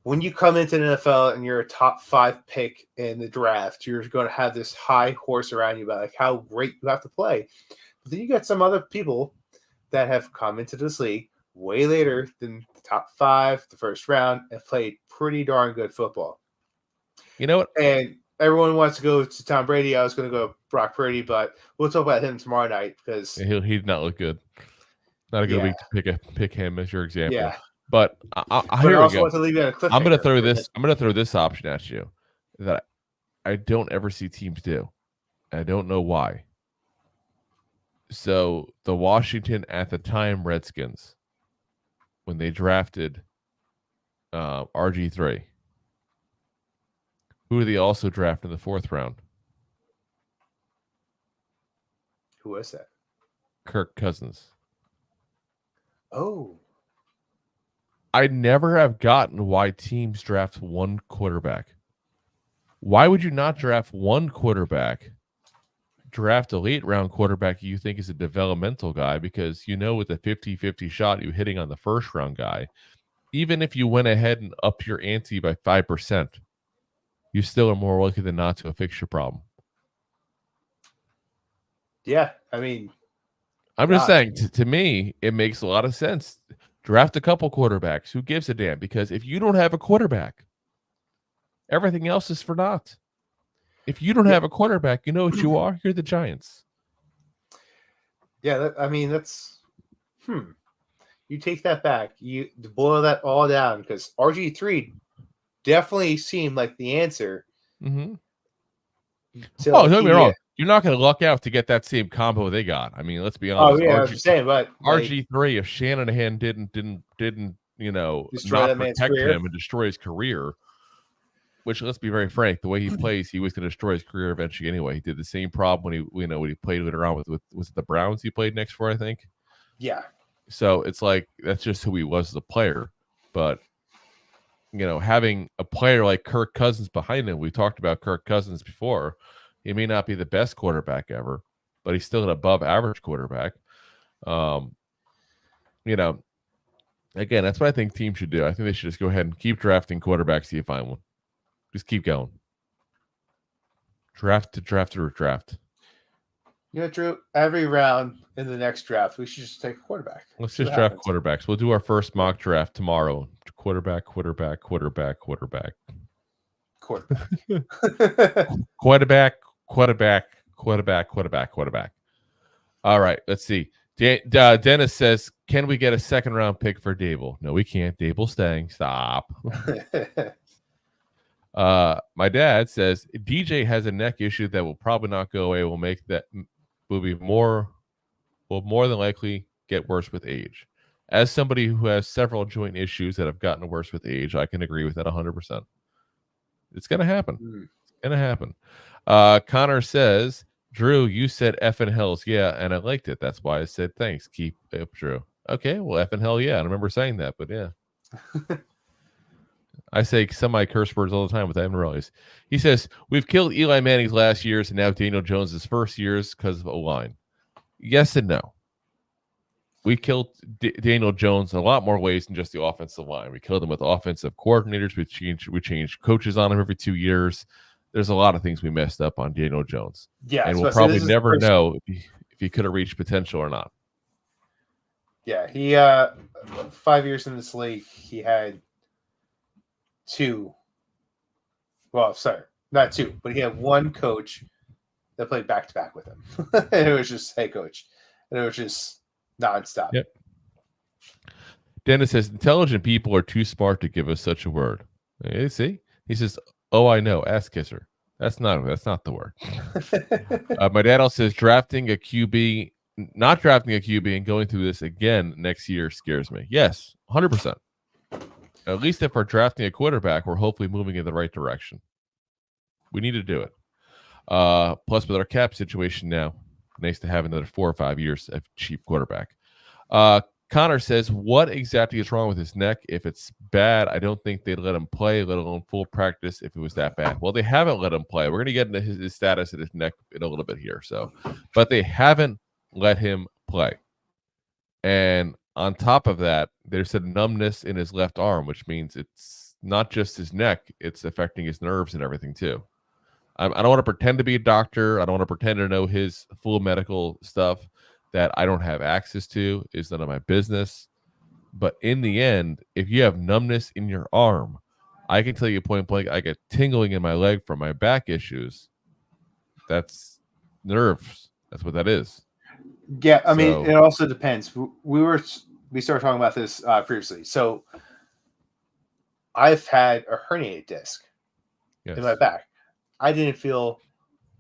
when you come into the NFL and you're a top 5 pick in the draft, you're going to have this high horse around you about how great you have to play. But then you got some other people that have come into this league way later than the top 5, the first round, and played pretty darn good football. You know what? And everyone wants to go to Tom Brady. I was going to go Brock Purdy, but we'll talk about him tomorrow night because he did not look good. Not a good week to pick him as your example. Yeah, but here we go. Want to leave you on a cliffhanger. I'm going to throw this option at you that I don't ever see teams do. I don't know why. So the Washington at the time Redskins, when they drafted RG3. Who did they also draft in the 4th round? Who was that? Kirk Cousins. Oh. I never have gotten why teams draft one quarterback. Why would you not draft one quarterback, draft a late round quarterback you think is a developmental guy because with a 50-50 shot you hitting on the first round guy, even if you went ahead and upped your ante by 5%, you still are more likely than not to fix your problem. Yeah, I mean, I'm just saying, to me, it makes a lot of sense. Draft a couple quarterbacks. Who gives a damn? Because if you don't have a quarterback, everything else is for naught. If you don't have a quarterback, you know what you are? You're the Giants. Yeah, that's You take that back. You boil that all down because RG3 definitely seemed like the answer. Mm-hmm. Don't get me wrong. You're not going to luck out to get that same combo they got. I mean, let's be honest. Oh yeah, I was saying, but RG3, if Shanahan didn't destroy not protect him and destroy his career, which let's be very frank, the way he plays, he was going to destroy his career eventually anyway. He did the same problem when he played later on with was it the Browns he played next for, I think. Yeah. So it's like that's just who he was as a player. But having a player like Kirk Cousins behind him, we talked about Kirk Cousins before. He may not be the best quarterback ever, but he's still an above average quarterback. Again, that's what I think teams should do. I think they should just go ahead and keep drafting quarterbacks till you find one. Just keep going. Draft. You know, Drew, every round in the next draft, we should just take a quarterback. Let's See just what draft happens. quarterbacks. We'll do our first mock draft tomorrow. Quarterback. Quarterback. All right, let's see. Dennis says, can we get a second round pick for Dable? No, we can't. Dable's staying. Stop. My dad says DJ has a neck issue that will probably not go away. Will more than likely get worse with age. As somebody who has several joint issues that have gotten worse with age, I can agree with that 100%. It's going to happen. It's going to happen. Connor says, Drew, you said effing hells, yeah, and I liked it. That's why I said thanks. Keep up, Drew. Okay, well, effing hell, yeah. I remember saying that, but yeah. I say semi-curse words all the time, but I haven't realized. He says, we've killed Eli Manning's last years and now Daniel Jones's first years because of O-line. Yes and no. We killed Daniel Jones in a lot more ways than just the offensive line. We killed him with offensive coordinators. We changed coaches on him every 2 years. There's a lot of things we messed up on Daniel Jones. Yeah, and we'll probably never know if he could have reached potential or not. Yeah, he 5 years in this league, he had two. Well, sorry, not two, but he had one coach that played back to back with him, and it was just head coach, and it was just nonstop. Yep. Dennis says intelligent people are too smart to give us such a word. You see, he says, "Oh, I know, ass kisser." That's not the word. My dad also says drafting a QB, not drafting a QB, and going through this again next year scares me. Yes, 100%. At least if we're drafting a quarterback, we're hopefully moving in the right direction. We need to do it. Plus, with our cap situation now, nice to have another 4 or 5 years of cheap quarterback. Connor says, what exactly is wrong with his neck? If it's bad, I don't think they'd let him play, let alone full practice if it was that bad. Well, they haven't let him play. We're going to get into his status at his neck in a little bit here. But they haven't let him play. And on top of that, there's a numbness in his left arm, which means it's not just his neck, it's affecting his nerves and everything too. I don't want to pretend to be a doctor. I don't want to pretend to know his full medical stuff that I don't have access to. Is none of my business. But in the end, if you have numbness in your arm, I can tell you point blank, I get tingling in my leg from my back issues. That's nerves. That's what that is. Yeah, I mean, it also depends. We started talking about this previously. So I've had a herniated disc in my back. I didn't feel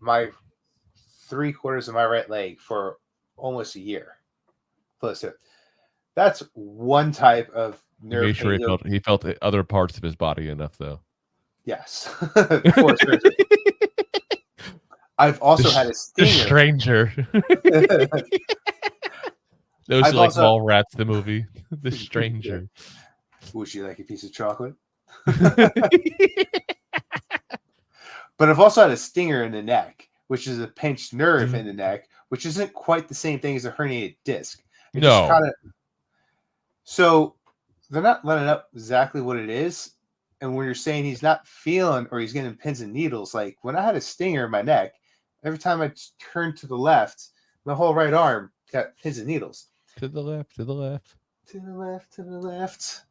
my 3/4 of my right leg for almost a year. Close to it. That's one type of nerve pain. He felt other parts of his body enough, though. Yes. I've also had a stinger. The Stranger. Those are like Mallrats, the movie. The Stranger. Would you like a piece of chocolate? But I've also had a stinger in the neck, which is a pinched nerve in the neck, which isn't quite the same thing as a herniated disc. So they're not letting up exactly what it is. And when you're saying he's not feeling or he's getting pins and needles, like when I had a stinger in my neck, every time I turned to the left, my whole right arm got pins and needles. To the left, to the left. To the left, to the left.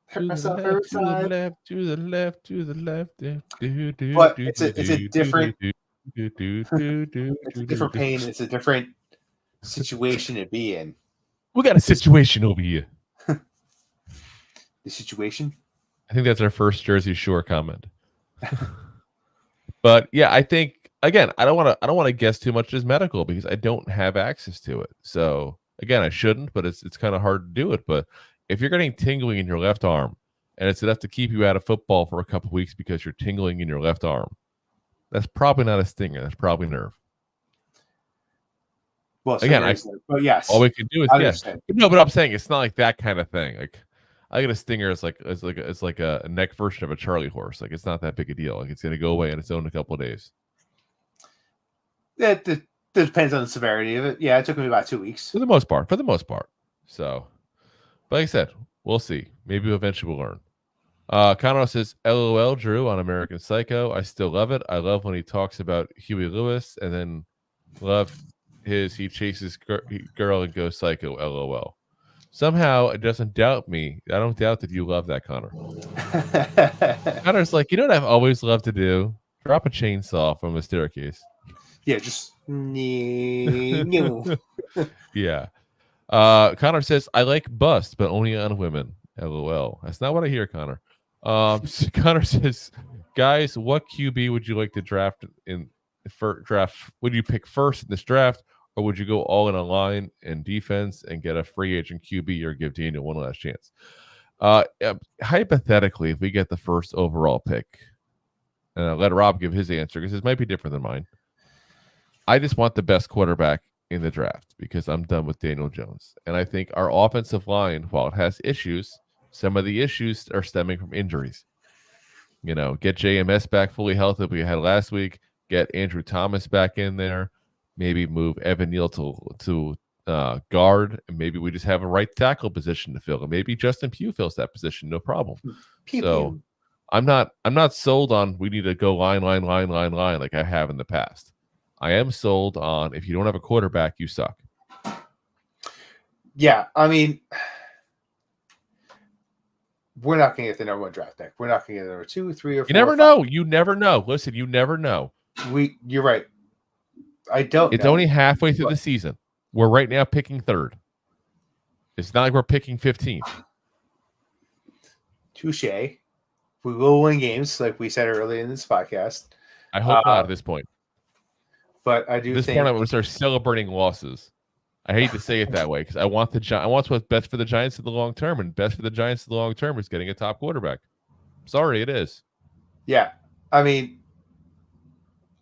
Hurt myself every time. To the left, to the left. But it's a different it's a different pain. It's a different situation to be in. We got a situation over here. The situation? I think that's our first Jersey Shore comment. But yeah, I think again, I don't want to guess too much as medical because I don't have access to it. So again, I shouldn't, but it's kind of hard to do it. But if you're getting tingling in your left arm and it's enough to keep you out of football for a couple of weeks because you're tingling in your left arm, that's probably not a stinger. That's probably nerve. Well, again, but yes, all we can do is yes. No, but I'm saying it's not like that kind of thing. Like I get a stinger. It's like a neck version of a Charlie horse. Like it's not that big a deal. Like it's going to go away on its own in a couple of days. It depends on the severity of it. Yeah, it took me about 2 weeks for the most part. So, but like I said, we'll see. Maybe eventually we'll learn. Conor says, LOL, Drew on American Psycho. I still love it. I love when he talks about Huey Lewis and then love he chases girl and goes psycho. LOL. Somehow it doesn't doubt me. I don't doubt that you love that, Connor. Connor's like, you know what I've always loved to do? Drop a chainsaw from a staircase. Yeah, just Yeah. Connor says, I like bust, but only on women. LOL. That's not what I hear, Connor. Connor says, guys, what QB would you like to draft draft? Would you pick first in this draft, or would you go all in a line and defense and get a free agent QB or give Daniel one last chance? Hypothetically, if we get the first overall pick, and I'll let Rob give his answer because this might be different than mine. I just want the best quarterback in the draft because I'm done with Daniel Jones. And I think our offensive line, while it has issues, some of the issues are stemming from injuries. You know, get JMS back fully healthy we had last week, get Andrew Thomas back in there, maybe move Evan Neal to guard, and maybe we just have a right tackle position to fill. And maybe Justin Pugh fills that position, no problem. So I'm not sold on we need to go line like I have in the past. I am sold on if you don't have a quarterback, you suck. Yeah, I mean, we're not going to get the number 1 draft pick. We're not going to get the number 2, 3, or 4. You never know. You never know. Listen, you never know. You're right. I don't. It's only halfway through the season. We're right now picking 3rd. It's not like we're picking 15th. Touche. We will win games, like we said earlier in this podcast. I hope not at this point. But I do at this think point I'm going to start celebrating losses. I hate to say it that way because I want what's best for the Giants in the long term, and best for the Giants in the long term is getting a top quarterback. Sorry, it is. Yeah, I mean,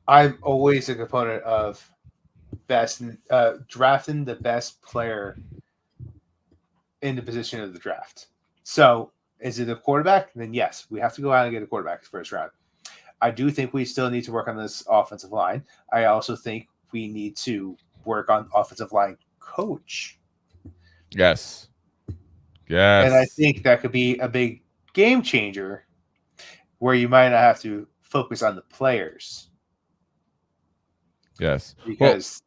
I'm always a component of drafting the best player in the position of the draft. So, is it a quarterback? Then yes, we have to go out and get a quarterback first round. I do think we still need to work on this offensive line. I also think we need to work on offensive line coach. Yes. Yes. And I think that could be a big game changer where you might not have to focus on the players. Yes. Because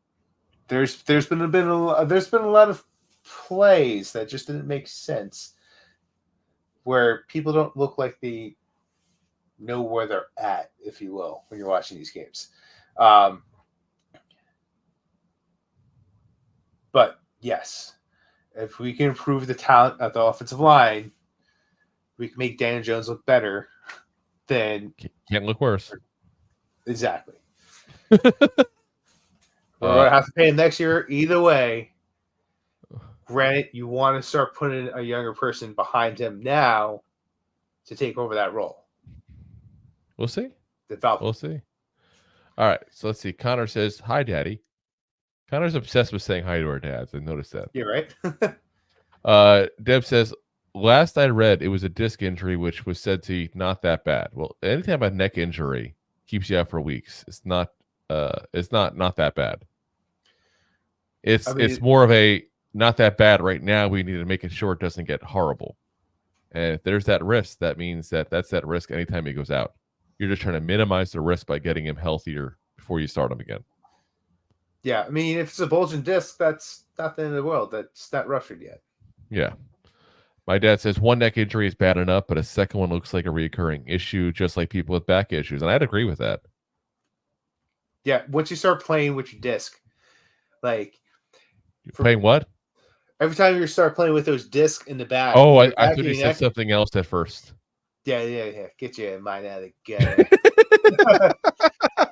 there's been a lot of plays that just didn't make sense where people don't look like they know where they're at, if you will, when you're watching these games. But yes, if we can improve the talent of the offensive line, we can make Daniel Jones look better. Then can't look worse. Exactly. We're going to have to pay him next year either way. Granted, you want to start putting a younger person behind him now to take over that role. We'll see. We'll see. All right. So let's see. Connor says, hi, Daddy. Connor's obsessed with saying hi to our dads. I noticed that. You're right. Deb says, last I read, it was a disc injury, which was said to be not that bad. Well, anything about neck injury keeps you out for weeks. It's not that bad. It's more of a not that bad right now. We need to make it sure it doesn't get horrible. And if there's that risk, that means that's that risk anytime he goes out. You're just trying to minimize the risk by getting him healthier before you start him again. Yeah, I mean, if it's a bulging disc, that's not the end of the world. That's not ruptured yet. Yeah. My dad says one neck injury is bad enough, but a second one looks like a recurring issue, just like people with back issues. And I'd agree with that. Yeah, once you start playing with your disc, like... You're playing what? Every time you start playing with those discs in the back. Oh, I thought you said something else at first. Yeah. Get your mind out of the gutter.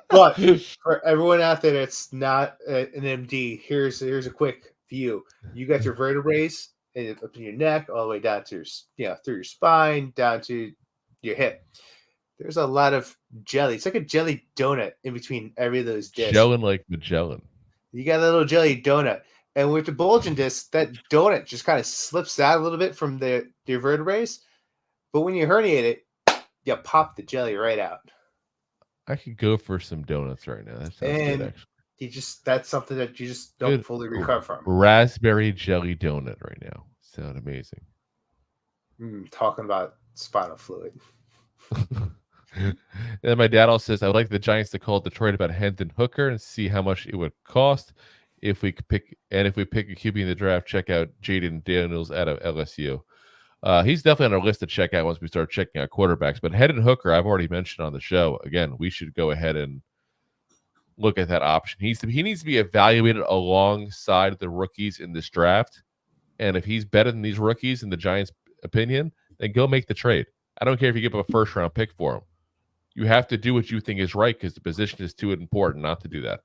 But for everyone out there that's not an MD, here's a quick view. You got your vertebrae up in your neck, all the way down to through your spine, down to your hip. There's a lot of jelly. It's like a jelly donut in between every of those discs. Gelling like Magellan. You got a little jelly donut. And with the bulging disc, that donut just kind of slips out a little bit from your vertebrae. But when you herniate it, you pop the jelly right out. I could go for some donuts right now. That sounds good, actually. That's something that you just don't fully recover from. Raspberry jelly donut right now. Sound amazing. Talking about spinal fluid. And my dad also says, I would like the Giants to call Detroit about Hendon Hooker and see how much it would cost. If we pick a QB in the draft, check out Jaden Daniels out of LSU. He's definitely on our list to check out once we start checking out quarterbacks. But Hendon Hooker, I've already mentioned on the show. Again, we should go ahead and look at that option. He needs to be evaluated alongside the rookies in this draft. And if he's better than these rookies in the Giants' opinion, then go make the trade. I don't care if you give up a first-round pick for him. You have to do what you think is right because the position is too important not to do that.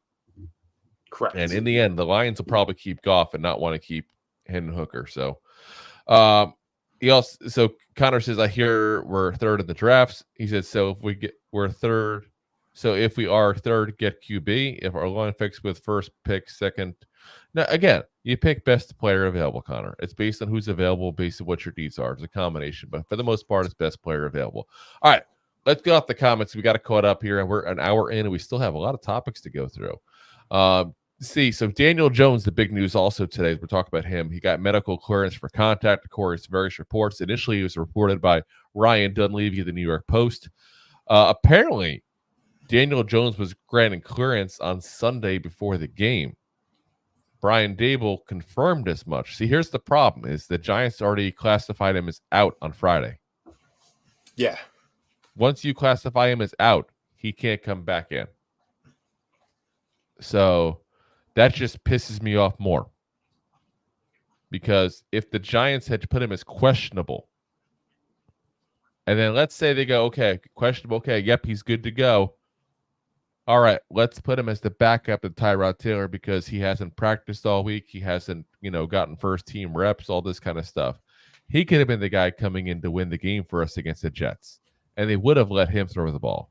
Correct. And in the end, the Lions will probably keep Goff and not want to keep Hendon Hooker. So, so Connor says, I hear we're third in the drafts. He said, so if we're third. So if we are third, get QB. If our line fixed with first pick, second. Now, again, you pick best player available, Connor. It's based on who's available, based on what your needs are. It's a combination, but for the most part, it's best player available. All right, let's get off the comments. We got to caught up here, and we're an hour in, and we still have a lot of topics to go through. So Daniel Jones, the big news also today, we're talking about him. He got medical clearance for contact, according to various reports. Initially, it was reported by Ryan Dunleavy of the New York Post. Apparently, Daniel Jones was granted clearance on Sunday before the game. Brian Dable confirmed as much. See, here's the problem, is the Giants already classified him as out on Friday. Yeah. Once you classify him as out, he can't come back in. So that just pisses me off more. Because if the Giants had put him as questionable, and then let's say they go, okay, questionable, okay, yep, he's good to go. All right, let's put him as the backup to Tyrod Taylor because he hasn't practiced all week. He hasn't, gotten first team reps, all this kind of stuff. He could have been the guy coming in to win the game for us against the Jets, and they would have let him throw the ball.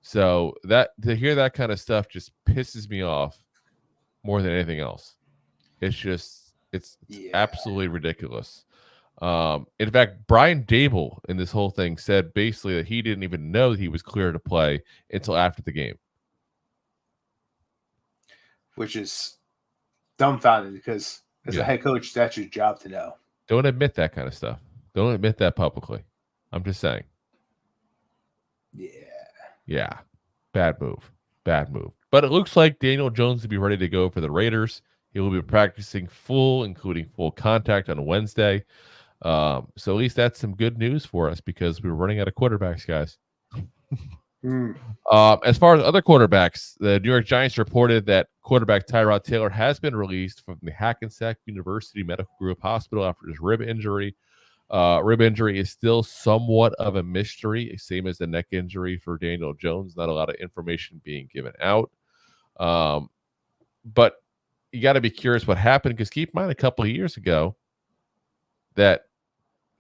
So that to hear that kind of stuff just pisses me off more than anything else. It's absolutely ridiculous. In fact, Brian Dable in this whole thing said basically that he didn't even know that he was clear to play until after the game. Which is dumbfounding because as a head coach, that's your job to know. Don't admit that kind of stuff. Don't admit that publicly. I'm just saying. Yeah. Bad move. But it looks like Daniel Jones will be ready to go for the Raiders. He will be practicing including full contact on Wednesday. So at least that's some good news for us because we were running out of quarterbacks, guys. As far as other quarterbacks, the New York Giants reported that quarterback Tyrod Taylor has been released from the Hackensack University Medical Group Hospital after his rib injury. Rib injury is still somewhat of a mystery, same as the neck injury for Daniel Jones. Not a lot of information being given out. But you got to be curious what happened because keep in mind a couple of years ago that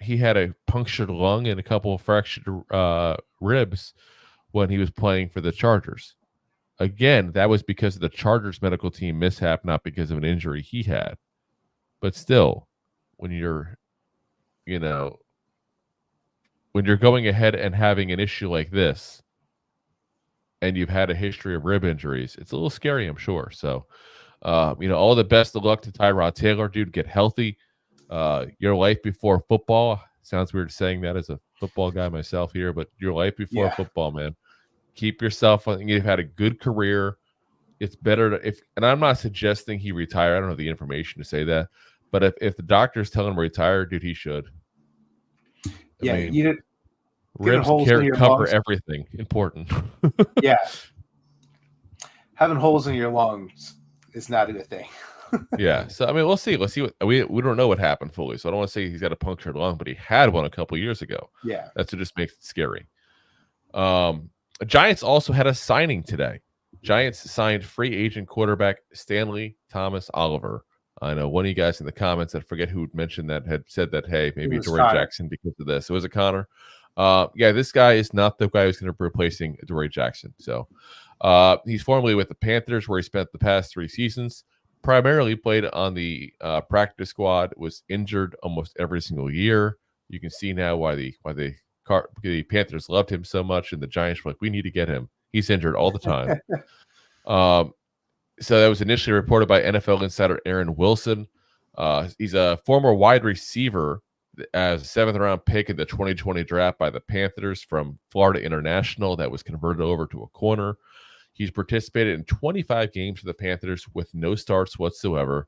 he had a punctured lung and a couple of fractured ribs when he was playing for the Chargers. Again, that was because of the Chargers medical team mishap, not because of an injury he had. But still, when you're going ahead and having an issue like this, and you've had a history of rib injuries, it's a little scary, I'm sure. So, all the best of luck to Tyrod Taylor, dude. Get healthy. Your life before football. Sounds weird saying that as a football guy myself here, but your life before football, man. Keep yourself. I think you've had a good career. It's better to and I'm not suggesting he retire. I don't have the information to say that, but if the doctors tell him to retire, dude, he should. Ribs cover everything important. Yeah, having holes in your lungs is not a good thing. Yeah, so I mean, we'll see. Let's see what we don't know what happened fully. So I don't want to say he's got a punctured lung, but he had one a couple years ago. Yeah, that's what just makes it scary. Giants also had a signing today. Giants signed free agent quarterback Stanley Thomas Oliver. I know one of you guys in the comments, I forget who mentioned that, had said that, hey, maybe Adoree Jackson because of this. It was a Connor. This guy is not the guy who's going to be replacing Adoree Jackson. So he's formerly with the Panthers, where he spent the past 3 seasons. Primarily played on the practice squad, was injured almost every single year. You can see now why the Panthers loved him so much, and the Giants were like, we need to get him. He's injured all the time. So that was initially reported by NFL insider Aaron Wilson. He's a former wide receiver as a 7th-round pick in the 2020 draft by the Panthers from Florida International that was converted over to a corner. He's participated in 25 games for the Panthers with no starts whatsoever.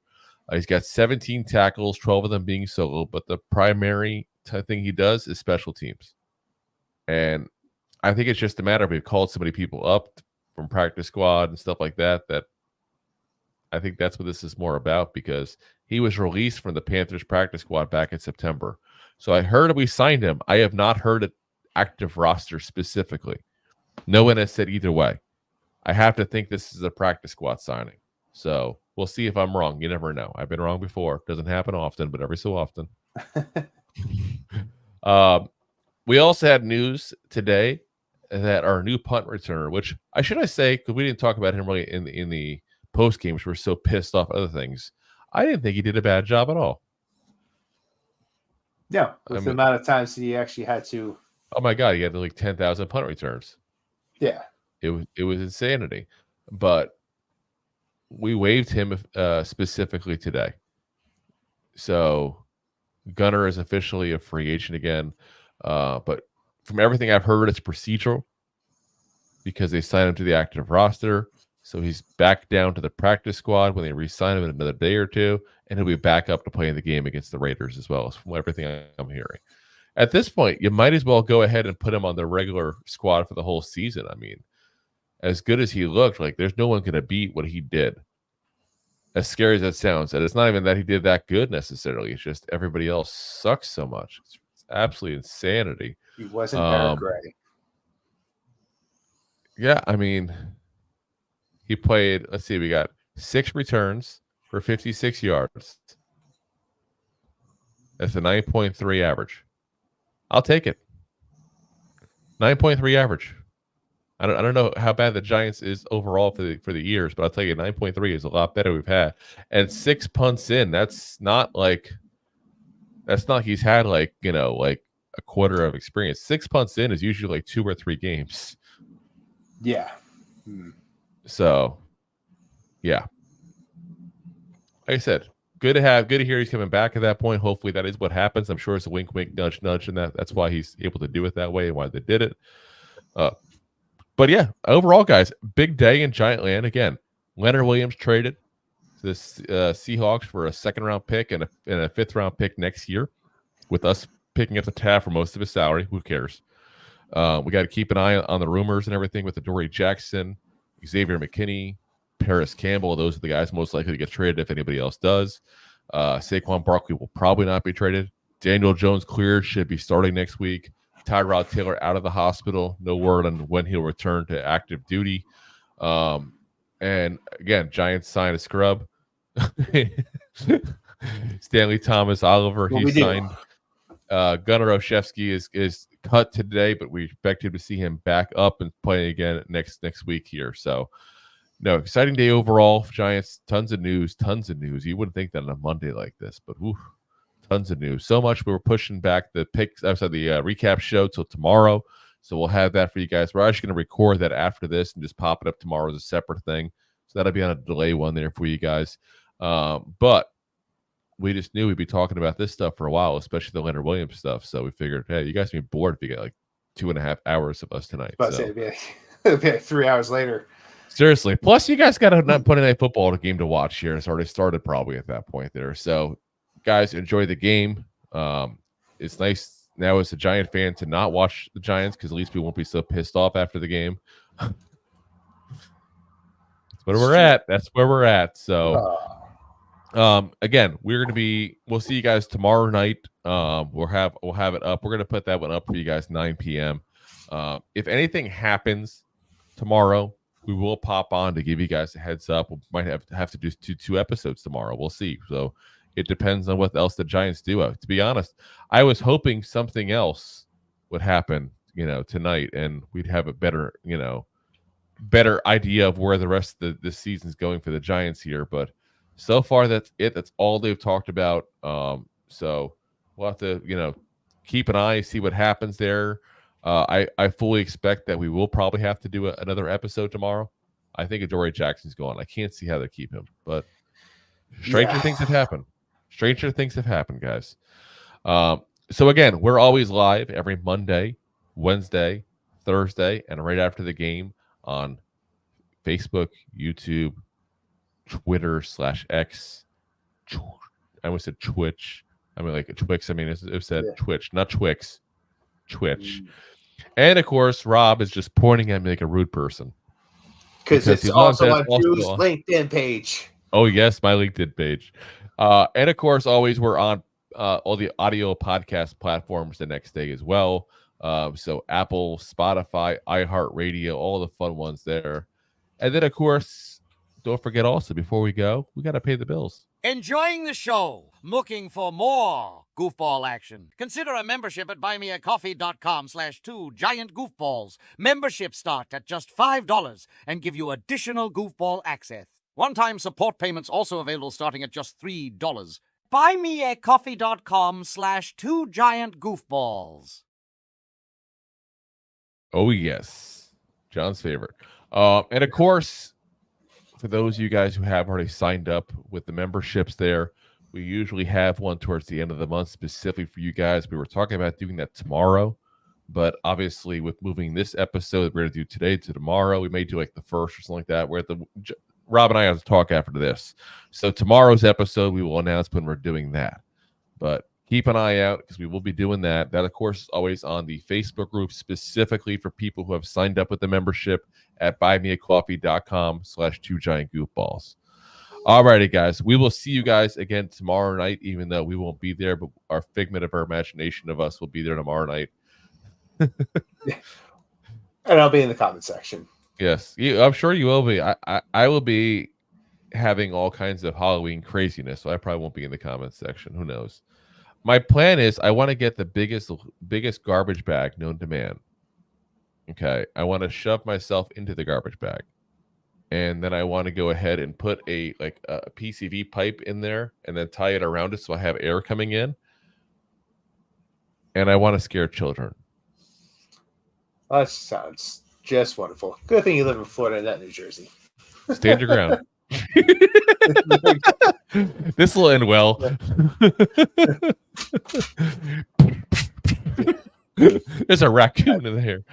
He's got 17 tackles, 12 of them being solo, but the primary thing he does is special teams. And I think it's just a matter of we've called so many people up from practice squad and stuff like that, that I think that's what this is more about, because he was released from the Panthers practice squad back in September. So I heard we signed him. I have not heard an active roster specifically. No one has said either way. I have to think this is a practice squad signing. So we'll see if I'm wrong. You never know. I've been wrong before. Doesn't happen often, but every so often. We also had news today that our new punt returner, which I say, because we didn't talk about him really in the post games, we're so pissed off other things. I didn't think he did a bad job at all. No, with the amount of times he actually had to. Oh my God, he had like 10,000 punt returns. Yeah, it was insanity. But we waived him specifically today, so Gunner is officially a free agent again. But from everything I've heard, it's procedural because they signed him to the active roster. So he's back down to the practice squad when they re-sign him in another day or two, and he'll be back up to play in the game against the Raiders as well, from everything I'm hearing. At this point, you might as well go ahead and put him on the regular squad for the whole season. I mean, as good as he looked, like there's no one going to beat what he did. As scary as that sounds, and it's not even that he did that good necessarily. It's just everybody else sucks so much. It's absolutely insanity. He wasn't Eric Gray. Yeah, I mean, he played, let's see, we got 6 returns for 56 yards. That's a 9.3 average. I'll take it. 9.3 average. I don't know how bad the Giants is overall for the years, but I'll tell you 9.3 is a lot better we've had. And 6 punts in, that's not he's had like a quarter of experience. 6 punts in is usually like 2 or 3 games. Yeah. So, yeah. Like I said, good to hear he's coming back at that point. Hopefully that is what happens. I'm sure it's a wink, wink, nudge, nudge, and that's why he's able to do it that way and why they did it. But yeah, overall, guys, big day in Giant Land. Again, Leonard Williams traded to the Seahawks for a 2nd-round pick and a 5th-round pick next year, with us picking up the tab for most of his salary. Who cares? We got to keep an eye on the rumors and everything with Adoree Jackson, Xavier McKinney, Paris Campbell. Those are the guys most likely to get traded if anybody else does. Saquon Barkley will probably not be traded. Daniel Jones cleared, should be starting next week. Tyrod Taylor out of the hospital. No word on when he'll return to active duty. And again, Giants sign a scrub. Stanley Thomas Oliver, he signed. Gunnar Olszewski is cut today, but we expect him to see him back up and playing again next week here. So, no, exciting day overall. Giants, tons of news. You wouldn't think that on a Monday like this, but tons of news. So much we were pushing back the picks. I'm sorry, the recap show till tomorrow. So we'll have that for you guys. We're actually going to record that after this and just pop it up tomorrow as a separate thing. So that'll be on a delay one there for you guys. But we just knew we'd be talking about this stuff for a while, especially the Leonard Williams stuff. So we figured, hey, you guys be bored if you get like 2.5 hours of us tonight. It'll be like 3 hours later. Seriously. Plus, you guys got a Monday Night Football game to watch here. It's already started probably at that point there. So, guys, enjoy the game. It's nice now as a Giant fan to not watch the Giants because at least we won't be so pissed off after the game. That's where we're at. That's where we're at. So, again, we'll see you guys tomorrow night. We'll have it up. We're gonna put that one up for you guys 9 p.m. If anything happens tomorrow, we will pop on to give you guys a heads up. We might have to do two episodes tomorrow. We'll see. So it depends on what else the Giants do. To be honest, I was hoping something else would happen, tonight, and we'd have a better idea of where the rest of the season's going for the Giants here. But so far, that's it. That's all they've talked about. So we'll have to, keep an eye, see what happens there. I fully expect that we will probably have to do another episode tomorrow. I think Adoree Jackson's gone. I can't see how they keep him, but stranger things have happened. Stranger things have happened, guys. So again, we're always live every Monday, Wednesday, Thursday, and right after the game on Facebook, YouTube, Twitter/X. I almost said Twitch. I mean, like a Twix. I mean, it said Twitch, not Twix. Twitch. And of course, Rob is just pointing at me like a rude person. Because it's also on Drew's LinkedIn page. Oh, yes, my LinkedIn page. And of course, always we're on all the audio podcast platforms the next day as well. So Apple, Spotify, iHeartRadio, all the fun ones there. And then, of course, don't forget also, before we go, we got to pay the bills. Enjoying the show? Looking for more goofball action? Consider a membership at buymeacoffee.com/2giantgoofballs. Memberships start at just $5 and give you additional goofball access. One-time support payments also available starting at just $3. buymeacoffee.com/2giantgoofballs. Oh, yes. John's favorite. And of course, for those of you guys who have already signed up with the memberships there, we usually have one towards the end of the month specifically for you guys. We were talking about doing that tomorrow, but obviously with moving this episode we're going to do today to tomorrow, we may do like the first or something like that. Rob and I have to talk after this. So tomorrow's episode, we will announce when we're doing that. But keep an eye out because we will be doing that. That, of course, is always on the Facebook group specifically for people who have signed up with the membership at buymeacoffee.com/2giantgoofballs. All righty, guys. We will see you guys again tomorrow night, even though we won't be there, but our figment of our imagination of us will be there tomorrow night. And I'll be in the comment section. Yes, I'm sure you will be. I will be having all kinds of Halloween craziness, so I probably won't be in the comment section. Who knows? My plan is I want to get the biggest garbage bag known to man. Okay, I want to shove myself into the garbage bag, and then I want to go ahead and put a PCV pipe in there, and then tie it around it so I have air coming in. And I want to scare children. That sounds just wonderful. Good thing you live in Florida, not New Jersey. Stand your ground. This will end well. There's a raccoon in there.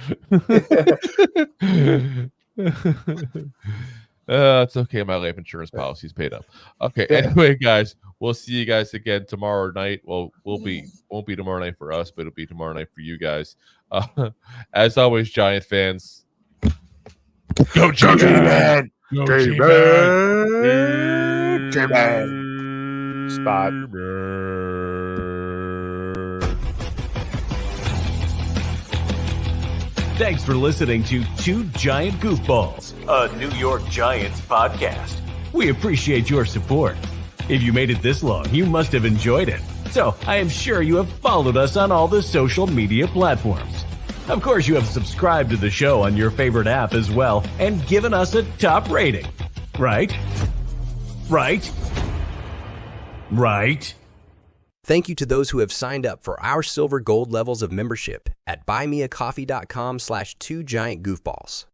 It's okay. My life insurance policy is paid up. Okay. Anyway, guys, we'll see you guys again tomorrow night. Well, won't be tomorrow night for us, but it'll be tomorrow night for you guys. As always, Giant fans, go G-Man! Go G-Man! G-Man! Spot. Thanks for listening to Two Giant Goofballs, a New York Giants podcast. We appreciate your support. If you made it this long, you must have enjoyed it. So I am sure you have followed us on all the social media platforms. Of course, you have subscribed to the show on your favorite app as well and given us a top rating. Right? Right? Right? Thank you to those who have signed up for our silver gold levels of membership at buymeacoffee.com/2giantgoofballs.